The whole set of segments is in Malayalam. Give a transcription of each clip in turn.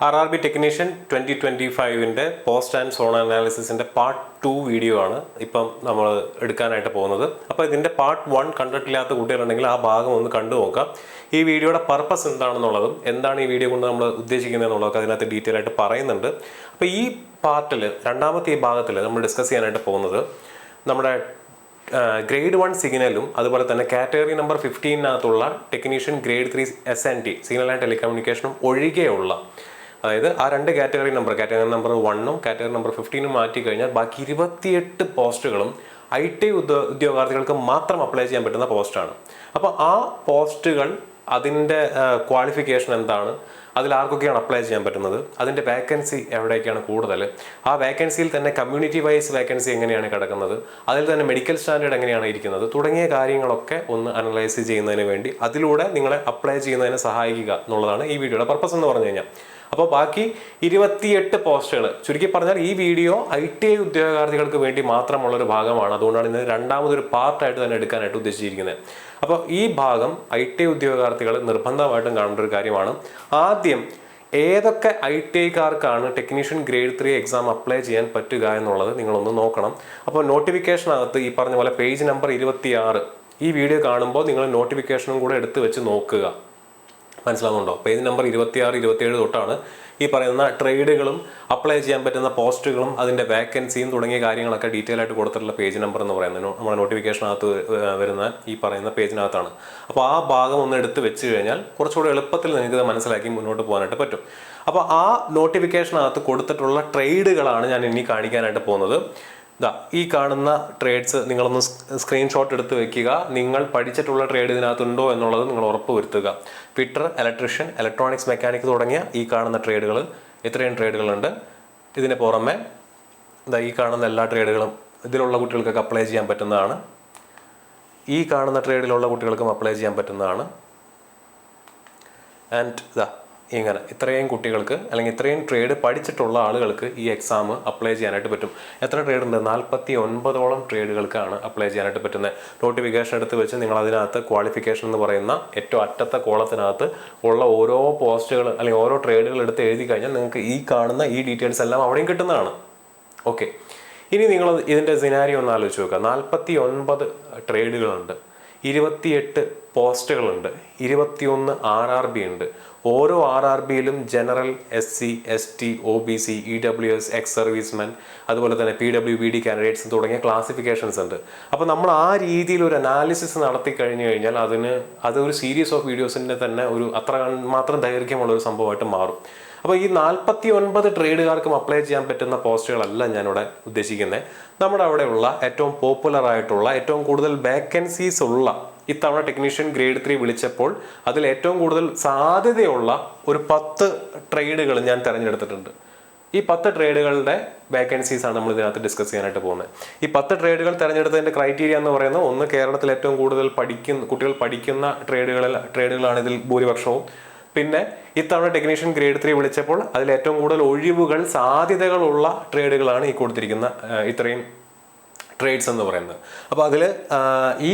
RRB technician 2025 post and zone അനാലിസിസിൻ്റെ പാർട്ട് 2 വീഡിയോ ആണ് ഇപ്പം നമ്മൾ എടുക്കാനായിട്ട് പോകുന്നത്. അപ്പോൾ ഇതിൻ്റെ പാർട്ട് 1 കണ്ടിട്ടില്ലാത്ത കുട്ടികളുണ്ടെങ്കിൽ ആ ഭാഗം ഒന്ന് കണ്ടു നോക്കാം. ഈ വീഡിയോയുടെ പർപ്പസ് എന്താണെന്നുള്ളതും എന്താണ് ഈ വീഡിയോ കൊണ്ട് നമ്മൾ ഉദ്ദേശിക്കുന്നത് എന്നുള്ളതൊക്കെ അതിനകത്ത് ഡീറ്റെയിൽ ആയിട്ട് പറയുന്നുണ്ട്. അപ്പോൾ ഈ പാർട്ടിൽ രണ്ടാമത്തെ ഈ ഭാഗത്തിൽ നമ്മൾ ഡിസ്കസ് ചെയ്യാനായിട്ട് പോകുന്നത് നമ്മുടെ ഗ്രേഡ് 1 സിഗ്നലും അതുപോലെ തന്നെ കാറ്റഗറി നമ്പർ 15-നകത്തുള്ള technician grade 3 SNT signal and ടെലികമ്മ്യൂണിക്കേഷനും ഒഴികെയുള്ള, അതായത് ആ രണ്ട് കാറ്റഗറി നമ്പർ 1-ഉം കാറ്റഗറി നമ്പർ 15-ഉം മാറ്റി കഴിഞ്ഞാൽ ബാക്കി 28 പോസ്റ്റുകളും IT ഉദ്യോഗാർത്ഥികൾക്ക് മാത്രം അപ്ലൈ ചെയ്യാൻ പറ്റുന്ന പോസ്റ്റാണ്. അപ്പോൾ ആ പോസ്റ്റുകൾ അതിൻ്റെ ക്വാളിഫിക്കേഷൻ എന്താണ്, അതിൽ ആർക്കൊക്കെയാണ് അപ്ലൈ ചെയ്യാൻ പറ്റുന്നത്, അതിൻ്റെ വേക്കൻസി എവിടേക്കാണ് കൂടുതൽ, ആ വേക്കൻസിയിൽ തന്നെ കമ്മ്യൂണിറ്റി വൈസ് വേക്കൻസി എങ്ങനെയാണ് കിടക്കുന്നത്, അതിൽ തന്നെ മെഡിക്കൽ സ്റ്റാൻഡേർഡ് എങ്ങനെയാണ് ഇരിക്കുന്നത് തുടങ്ങിയ കാര്യങ്ങളൊക്കെ ഒന്ന് അനലൈസ് ചെയ്യുന്നതിന് വേണ്ടി അതിലൂടെ നിങ്ങളെ അപ്ലൈ ചെയ്യുന്നതിന് സഹായിക്കുക എന്നുള്ളതാണ് ഈ വീഡിയോയുടെ പർപ്പസ് എന്ന് പറഞ്ഞു കഴിഞ്ഞാൽ. അപ്പോൾ ബാക്കി 28 പോസ്റ്റുകൾ, ചുരുക്കി പറഞ്ഞാൽ ഈ വീഡിയോ ITI ഉദ്യോഗാർത്ഥികൾക്ക് വേണ്ടി മാത്രമുള്ളൊരു ഭാഗമാണ്. അതുകൊണ്ടാണ് ഇന്ന് രണ്ടാമതൊരു പാർട്ടായിട്ട് തന്നെ എടുക്കാനായിട്ട് ഉദ്ദേശിച്ചിരിക്കുന്നത്. അപ്പോൾ ഈ ഭാഗം ITI ഉദ്യോഗാർത്ഥികൾ നിർബന്ധമായിട്ടും കാണേണ്ട ഒരു കാര്യമാണ്. ആദ്യം ഏതൊക്കെ ITIക്കാർക്കാണ് ടെക്നീഷ്യൻ ഗ്രേഡ് 3 എക്സാം അപ്ലൈ ചെയ്യാൻ പറ്റുക എന്നുള്ളത് നിങ്ങളൊന്ന് നോക്കണം. അപ്പോൾ നോട്ടിഫിക്കേഷനകത്ത് ഈ പറഞ്ഞ പോലെ പേജ് നമ്പർ 26 ഈ വീഡിയോ കാണുമ്പോൾ നിങ്ങൾ നോട്ടിഫിക്കേഷനും കൂടെ എടുത്ത് വെച്ച് നോക്കുക. മനസ്സിലാവുന്നുണ്ടോ? പേജ് നമ്പർ 26, 27 തൊട്ടാണ് ഈ പറയുന്ന ട്രേഡുകളും അപ്ലൈ ചെയ്യാൻ പറ്റുന്ന പോസ്റ്റുകളും അതിൻ്റെ വേക്കൻസിയും തുടങ്ങിയ കാര്യങ്ങളൊക്കെ ഡീറ്റെയിൽ ആയിട്ട് കൊടുത്തിട്ടുള്ള പേജ് നമ്പർ എന്ന് പറയുന്നത് നമ്മുടെ നോട്ടിഫിക്കേഷനകത്ത് വരുന്ന ഈ പറയുന്ന പേജിനകത്താണ്. അപ്പോൾ ആ ഭാഗം ഒന്ന് എടുത്ത് വെച്ച് കഴിഞ്ഞാൽ കുറച്ചുകൂടി എളുപ്പത്തിൽ നിങ്ങൾക്ക് മനസ്സിലാക്കി മുന്നോട്ട് പോകാനായിട്ട് പറ്റും. അപ്പോൾ ആ നോട്ടിഫിക്കേഷനകത്ത് കൊടുത്തിട്ടുള്ള ട്രേഡുകളാണ് ഞാൻ ഇനി കാണിക്കാനായിട്ട് പോകുന്നത്. ഈ കാണുന്ന ട്രേഡ്സ് നിങ്ങളൊന്ന് സ്ക്രീൻഷോട്ട് എടുത്ത് വെക്കുക. നിങ്ങൾ പഠിച്ചിട്ടുള്ള ട്രേഡ് ഇതിനകത്തുണ്ടോ എന്നുള്ളത് നിങ്ങൾ ഉറപ്പ് വരുത്തുക. ഫിറ്റർ, ഇലക്ട്രീഷ്യൻ, ഇലക്ട്രോണിക്സ് മെക്കാനിക് തുടങ്ങിയ ഈ കാണുന്ന ട്രേഡുകൾ, ഇത്രയും ട്രേഡുകളുണ്ട്. ഇതിന് പുറമെ ഈ കാണുന്ന എല്ലാ ട്രേഡുകളും ഇതിലുള്ള കുട്ടികൾക്കൊക്കെ അപ്ലൈ ചെയ്യാൻ പറ്റുന്നതാണ്. ഈ കാണുന്ന ട്രേഡിലുള്ള കുട്ടികൾക്കും അപ്ലൈ ചെയ്യാൻ പറ്റുന്നതാണ്. ആൻഡ് ഇങ്ങനെ ഇത്രയും കുട്ടികൾക്ക് അല്ലെങ്കിൽ ഇത്രയും ട്രേഡ് പഠിച്ചിട്ടുള്ള ആളുകൾക്ക് ഈ എക്സാം അപ്ലൈ ചെയ്യാനായിട്ട് പറ്റും. എത്ര ട്രേഡ് ഉണ്ട്? 49ഓളം ട്രേഡുകൾക്കാണ് അപ്ലൈ ചെയ്യാനായിട്ട് പറ്റുന്നത്. നോട്ടിഫിക്കേഷൻ എടുത്ത് വെച്ച് നിങ്ങൾ അതിനകത്ത് ക്വാളിഫിക്കേഷൻ എന്ന് പറയുന്ന ഏറ്റവും അറ്റത്തെ കോളത്തിനകത്ത് ഉള്ള ഓരോ പോസ്റ്റുകൾ അല്ലെങ്കിൽ ഓരോ ട്രേഡുകൾ എടുത്ത് എഴുതി കഴിഞ്ഞാൽ നിങ്ങൾക്ക് ഈ കാണുന്ന ഈ ഡീറ്റെയിൽസ് എല്ലാം അവിടെയും കിട്ടുന്നതാണ്. ഓക്കെ, ഇനി നിങ്ങൾ ഇതിൻ്റെ സിനാരിയോ ഒന്ന് ആലോചിച്ച് നോക്കുക. 49 ട്രേഡുകളുണ്ട്, 28 പോസ്റ്റുകളുണ്ട്, 21 RRB ഉണ്ട്. ഓരോ RRBയിലും general, SC, ST, OBC, EWS, ex servicemen, അതുപോലെ തന്നെ PWBD കാൻഡിഡേറ്റ്സ് തുടങ്ങിയ ക്ലാസിഫിക്കേഷൻസ് ഉണ്ട്. അപ്പോൾ നമ്മൾ ആ രീതിയിൽ ഒരു അനാലിസിസ് നടത്തി കഴിഞ്ഞു കഴിഞ്ഞാൽ അതൊരു സീരീസ് ഓഫ് വീഡിയോസിൻ്റെ തന്നെ ഒരു അത്ര മാത്രം ദൈർഘ്യമുള്ള ഒരു സംഭവമായിട്ട് മാറും. അപ്പോൾ ഈ 49 ട്രേഡുകാർക്കും അപ്ലൈ ചെയ്യാൻ പറ്റുന്ന പോസ്റ്റുകളല്ല ഞാനിവിടെ ഉദ്ദേശിക്കുന്നത്. നമ്മുടെ അവിടെയുള്ള ഏറ്റവും പോപ്പുലർ ആയിട്ടുള്ള ഏറ്റവും കൂടുതൽ വേക്കൻസീസ് ഉള്ള ഇത്തവണ ടെക്നീഷ്യൻ ഗ്രേഡ് 3 വിളിച്ചപ്പോൾ അതിൽ ഏറ്റവും കൂടുതൽ സാധ്യതയുള്ള ഒരു 10 ട്രേഡുകൾ ഞാൻ തിരഞ്ഞെടുത്തിട്ടുണ്ട്. ഈ 10 ട്രേഡുകളുടെ വേക്കൻസീസ് ആണ് നമ്മൾ ഇതിനകത്ത് ഡിസ്കസ് ചെയ്യാനായിട്ട് പോകുന്നത്. ഈ 10 ട്രേഡുകൾ തിരഞ്ഞെടുത്തതിൻ്റെ ക്രൈറ്റീരിയ എന്ന് പറയുന്നത്, ഒന്ന്, കേരളത്തിൽ ഏറ്റവും കൂടുതൽ കുട്ടികൾ പഠിക്കുന്ന ട്രേഡുകളാണ് ഇതിൽ ഭൂരിപക്ഷവും. പിന്നെ ഇത്തവണ ടെക്നീഷ്യൻ ഗ്രേഡ് 3 വിളിച്ചപ്പോൾ അതിൽ ഏറ്റവും കൂടുതൽ ഒഴിവുകൾ, സാധ്യതകളുള്ള ട്രേഡുകളാണ് ഈ കൊടുത്തിരിക്കുന്ന ഇത്രയും ട്രേഡ്സ് എന്ന് പറയുന്നത്. അപ്പോൾ അതിൽ ഈ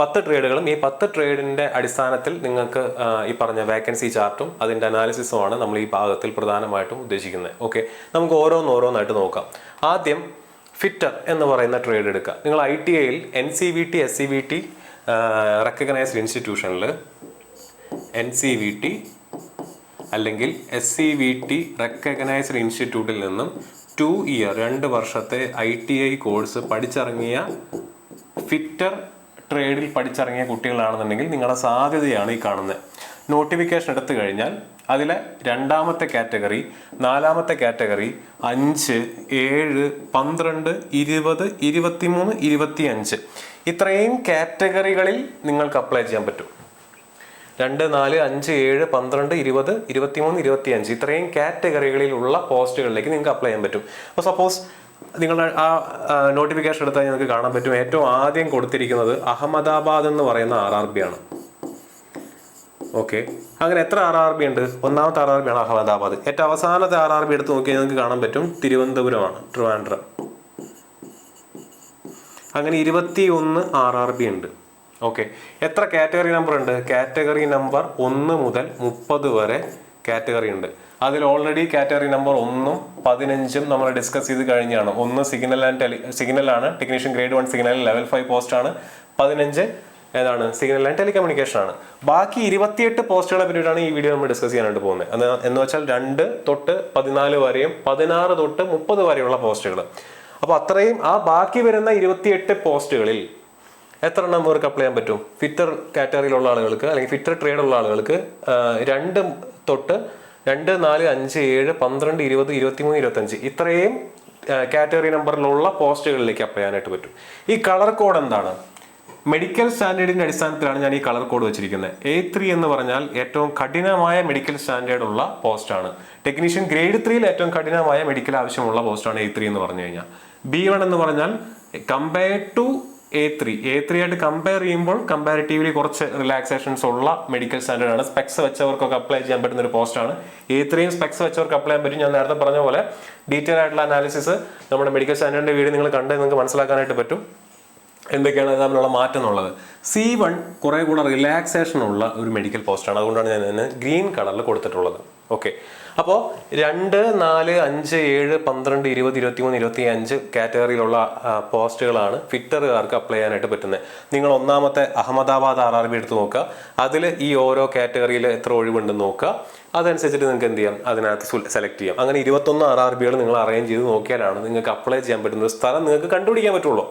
10 ട്രേഡുകളും ഈ 10 ട്രേഡിൻ്റെ അടിസ്ഥാനത്തിൽ നിങ്ങൾക്ക് ഈ പറഞ്ഞ വേക്കൻസി ചാർട്ടും അതിൻ്റെ അനാലിസിസുമാണ് നമ്മൾ ഈ ഭാഗത്തിൽ പ്രധാനമായിട്ടും ഉദ്ദേശിക്കുന്നത്. ഓക്കെ, നമുക്ക് ഓരോന്നായിട്ട് നോക്കാം. ആദ്യം ഫിറ്റർ എന്ന് പറയുന്ന ട്രേഡ് എടുക്കുക. നിങ്ങൾ ITIയിൽ NCVT, SCVT റെക്കഗ്നൈസ്ഡ് ഇൻസ്റ്റിറ്റ്യൂഷനിൽ NCVT അല്ലെങ്കിൽ SCVT റെക്കഗ്നൈസ്ഡ് ഇൻസ്റ്റിറ്റ്യൂട്ടിൽ നിന്നും 2 ഇയർ 2 വർഷത്തെ ITI കോഴ്സ് പഠിച്ചിറങ്ങിയ ഫിറ്റർ ട്രേഡിൽ പഠിച്ചിറങ്ങിയ കുട്ടികളാണെന്നുണ്ടെങ്കിൽ നിങ്ങളുടെ സാധ്യതയാണ് ഈ കാണുന്നത്. നോട്ടിഫിക്കേഷൻ എടുത്തു കഴിഞ്ഞാൽ അതിലെ 2ാമത്തെ കാറ്റഗറി, 4ാമത്തെ കാറ്റഗറി, 5, 7, 12, 20, 23, 25 ഇത്രയും കാറ്റഗറികളിൽ നിങ്ങൾക്ക് അപ്ലൈ ചെയ്യാൻ പറ്റും. 2, 4, 5, 7, 12, 20, 23, 25 ഇത്രയും കാറ്റഗറികളിലുള്ള പോസ്റ്റുകളിലേക്ക് നിങ്ങൾക്ക് അപ്ലൈ ചെയ്യാൻ പറ്റും. അപ്പോൾ സപ്പോസ് നിങ്ങളുടെ ആ നോട്ടിഫിക്കേഷൻ എടുത്താൽ നിങ്ങൾക്ക് കാണാൻ പറ്റും, ഏറ്റവും ആദ്യം കൊടുത്തിരിക്കുന്നത് അഹമ്മദാബാദ് എന്ന് പറയുന്ന RRB ആണ്. ഓക്കെ, അങ്ങനെ എത്ര RRB ഉണ്ട്? 1ാമത്തെ RRB ആണ് അഹമ്മദാബാദ്. ഏറ്റവും അവസാനത്തെ RRB എടുത്ത് നോക്കിയാൽ നിങ്ങൾക്ക് കാണാൻ പറ്റും തിരുവനന്തപുരമാണ്, ട്രിവാൻഡ്രം. അങ്ങനെ 21 RRB ഉണ്ട്. ഓക്കെ, എത്ര കാറ്റഗറി നമ്പർ ഉണ്ട്? കാറ്റഗറി നമ്പർ 1 മുതൽ 30 വരെ കാറ്റഗറി ഉണ്ട്. അതിൽ ഓൾറെഡി കാറ്റഗറി നമ്പർ 1ഉം 15ഉം നമ്മൾ ഡിസ്കസ് ചെയ്ത് കഴിഞ്ഞാണ്. 1 സിഗ്നലാണ്, technician grade 1 signal level 5 post ആണ്. 15 ഏതാണ്? സിഗ്നൽ ആൻഡ് ടെലികമ്മ്യൂണിക്കേഷൻ ആണ്. ബാക്കി 28 പോസ്റ്റുകളെ പറ്റിയിട്ടാണ് ഈ വീഡിയോ നമ്മൾ ഡിസ്കസ് ചെയ്യാനായിട്ട് പോകുന്നത്. എന്ന് വെച്ചാൽ 2 തൊട്ട് 14 വരെയും 16 തൊട്ട് 30 വരെയുള്ള പോസ്റ്റുകൾ. അപ്പോൾ അത്രയും ആ ബാക്കി വരുന്ന 28 പോസ്റ്റുകളിൽ എത്ര എണ്ണം അവർക്ക് അപ്ലൈ ചെയ്യാൻ പറ്റും? ഫിറ്റർ കാറ്റഗറിയിലുള്ള ആളുകൾക്ക് അല്ലെങ്കിൽ ഫിറ്റർ ട്രേഡ് ഉള്ള ആളുകൾക്ക് 2 തൊട്ട് 2, 4, 5, 7, 12, 20, 23, 25 ഇത്രയും കാറ്റഗറി നമ്പറിലുള്ള പോസ്റ്റുകളിലേക്ക് അപ്ലൈ ചെയ്യാനായിട്ട് പറ്റും. ഈ കളർ കോഡ് എന്താണ്? മെഡിക്കൽ സ്റ്റാൻഡേർഡിന്റെ അടിസ്ഥാനത്തിലാണ് ഞാൻ ഈ കളർ കോഡ് വെച്ചിരിക്കുന്നത്. A3 എന്ന് പറഞ്ഞാൽ ഏറ്റവും കഠിനമായ മെഡിക്കൽ സ്റ്റാൻഡേർഡ് ഉള്ള പോസ്റ്റാണ്. ടെക്നീഷ്യൻ ഗ്രേഡ് 3യിൽ ഏറ്റവും കഠിനമായ മെഡിക്കൽ ആവശ്യമുള്ള പോസ്റ്റാണ് A3 എന്ന് പറഞ്ഞു കഴിഞ്ഞാൽ. B1 എന്ന് പറഞ്ഞാൽ കമ്പയർഡ് ടു A3 ആയിട്ട് കമ്പയർ ചെയ്യുമ്പോൾ കമ്പാരിറ്റീവ്ലി കുറച്ച് റിലാക്സേഷൻസ് ഉള്ള മെഡിക്കൽ സ്റ്റാൻഡേർഡ് ആണ്. സ്പെക്സ് വെച്ചവർക്കൊക്കെ അപ്ലൈ ചെയ്യാൻ പറ്റുന്ന ഒരു പോസ്റ്റാണ്. A3യും സ്പെക്സ് വെച്ചവർക്ക് അപ്ലൈ ചെയ്യാൻ പറ്റും. ഞാൻ നേരത്തെ പറഞ്ഞ പോലെ ഡീറ്റെയിൽ ആയിട്ടുള്ള അനാലിസിസ് നമ്മുടെ മെഡിക്കൽ സ്റ്റാൻഡേർഡിന്റെ വീഡിയോ നിങ്ങൾ കണ്ട് നിങ്ങൾക്ക് മനസ്സിലാക്കാനായിട്ട് പറ്റും എന്തൊക്കെയാണ് തമ്മിലുള്ള മാറ്റം എന്നുള്ളത്. C1 കുറെ കൂടെ റിലാക്സേഷൻ ഉള്ള ഒരു മെഡിക്കൽ പോസ്റ്റാണ്. അതുകൊണ്ടാണ് ഞാൻ ഇതിന് ഗ്രീൻ കളറിൽ കൊടുത്തിട്ടുള്ളത്. ഓക്കെ, അപ്പോൾ 2, 4, 5, 7, 12, 20, 23, 25 കാറ്റഗറിയിലുള്ള പോസ്റ്റുകളാണ് ഫിറ്ററുകാർക്ക് അപ്ലൈ ചെയ്യാനായിട്ട് പറ്റുന്നത്. നിങ്ങൾ ഒന്നാമത്തെ അഹമ്മദാബാദ് RRB എടുത്ത് നോക്കുക. അതിൽ ഈ ഓരോ കാറ്റഗറിയിൽ എത്ര ഒഴിവുണ്ടെന്ന് നോക്കുക. അതനുസരിച്ചിട്ട് നിങ്ങൾക്ക് എന്ത് ചെയ്യാം, അതിനകത്ത് സെലക്ട് ചെയ്യാം. അങ്ങനെ 21 RRBകൾ നിങ്ങൾ അറേഞ്ച് ചെയ്ത് നോക്കിയാലാണ് നിങ്ങൾക്ക് അപ്ലൈ ചെയ്യാൻ പറ്റുന്ന ഒരു സ്ഥലം നിങ്ങൾക്ക് കണ്ടുപിടിക്കാൻ പറ്റുള്ളൂ.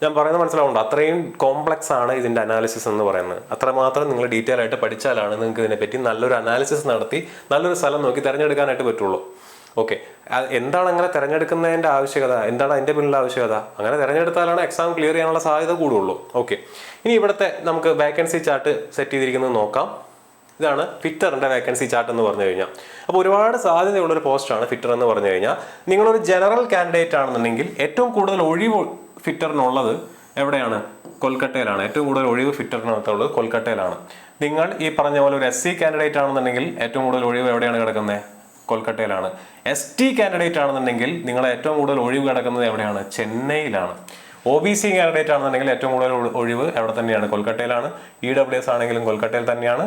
ഞാൻ പറയുന്നത് മനസ്സിലാവുന്നുണ്ട്. അത്രയും കോംപ്ലക്സ് ആണ് ഇതിൻ്റെ അനാലിസിസ് എന്ന് പറയുന്നത്. അത്രമാത്രം നിങ്ങൾ ഡീറ്റെയിൽ ആയിട്ട് പഠിച്ചാലാണ് നിങ്ങൾക്ക് ഇതിനെപ്പറ്റി നല്ലൊരു അനാലിസിസ് നടത്തി നല്ലൊരു സ്ഥലം നോക്കി തിരഞ്ഞെടുക്കാനായിട്ട് പറ്റുള്ളൂ. ഓക്കെ, എന്താണ് അങ്ങനെ തിരഞ്ഞെടുക്കുന്നതിൻ്റെ ആവശ്യകത? എന്താണ് അതിൻ്റെ പിന്നിലുള്ള ആവശ്യകത? അങ്ങനെ തിരഞ്ഞെടുത്താലാണ് എക്സാം ക്ലിയർ ചെയ്യാനുള്ള സാധ്യത കൂടുള്ളൂ. ഓക്കെ, ഇനി ഇവിടുത്തെ നമുക്ക് വേക്കൻസി ചാർട്ട് സെറ്റ് ചെയ്തിരിക്കുന്നത് നോക്കാം. ഇതാണ് ഫിറ്ററിൻ്റെ വേക്കൻസി ചാർട്ട് എന്ന് പറഞ്ഞു കഴിഞ്ഞാൽ. അപ്പോൾ ഒരുപാട് സാധ്യതയുള്ളൊരു പോസ്റ്റാണ് ഫിറ്റർ എന്ന് പറഞ്ഞു കഴിഞ്ഞാൽ. നിങ്ങളൊരു ജനറൽ കാൻഡിഡേറ്റ് ആണെന്നുണ്ടെങ്കിൽ ഏറ്റവും കൂടുതൽ ഒഴിവ് ഫിറ്ററിനുള്ളത് എവിടെയാണ്? കൊൽക്കത്തയിലാണ്. ഏറ്റവും കൂടുതൽ ഒഴിവ് ഫിറ്ററിനകത്തുള്ളത് കൊൽക്കത്തയിലാണ്. നിങ്ങൾ ഈ പറഞ്ഞ പോലെ ഒരു SC കാൻഡിഡേറ്റ് ആണെന്നുണ്ടെങ്കിൽ ഏറ്റവും കൂടുതൽ ഒഴിവ് എവിടെയാണ് കിടക്കുന്നത്? കൊൽക്കത്തയിലാണ്. ST കാൻഡിഡേറ്റ് ആണെന്നുണ്ടെങ്കിൽ നിങ്ങളെ ഏറ്റവും കൂടുതൽ ഒഴിവ് കിടക്കുന്നത് എവിടെയാണ്? ചെന്നൈയിലാണ്. OBC കാൻഡിഡേറ്റ് ആണെന്നുണ്ടെങ്കിൽ ഏറ്റവും കൂടുതൽ ഒഴിവ് എവിടെ തന്നെയാണ്? കൊൽക്കത്തയിലാണ്. EWS ആണെങ്കിലും കൊൽക്കത്തയിൽ തന്നെയാണ്.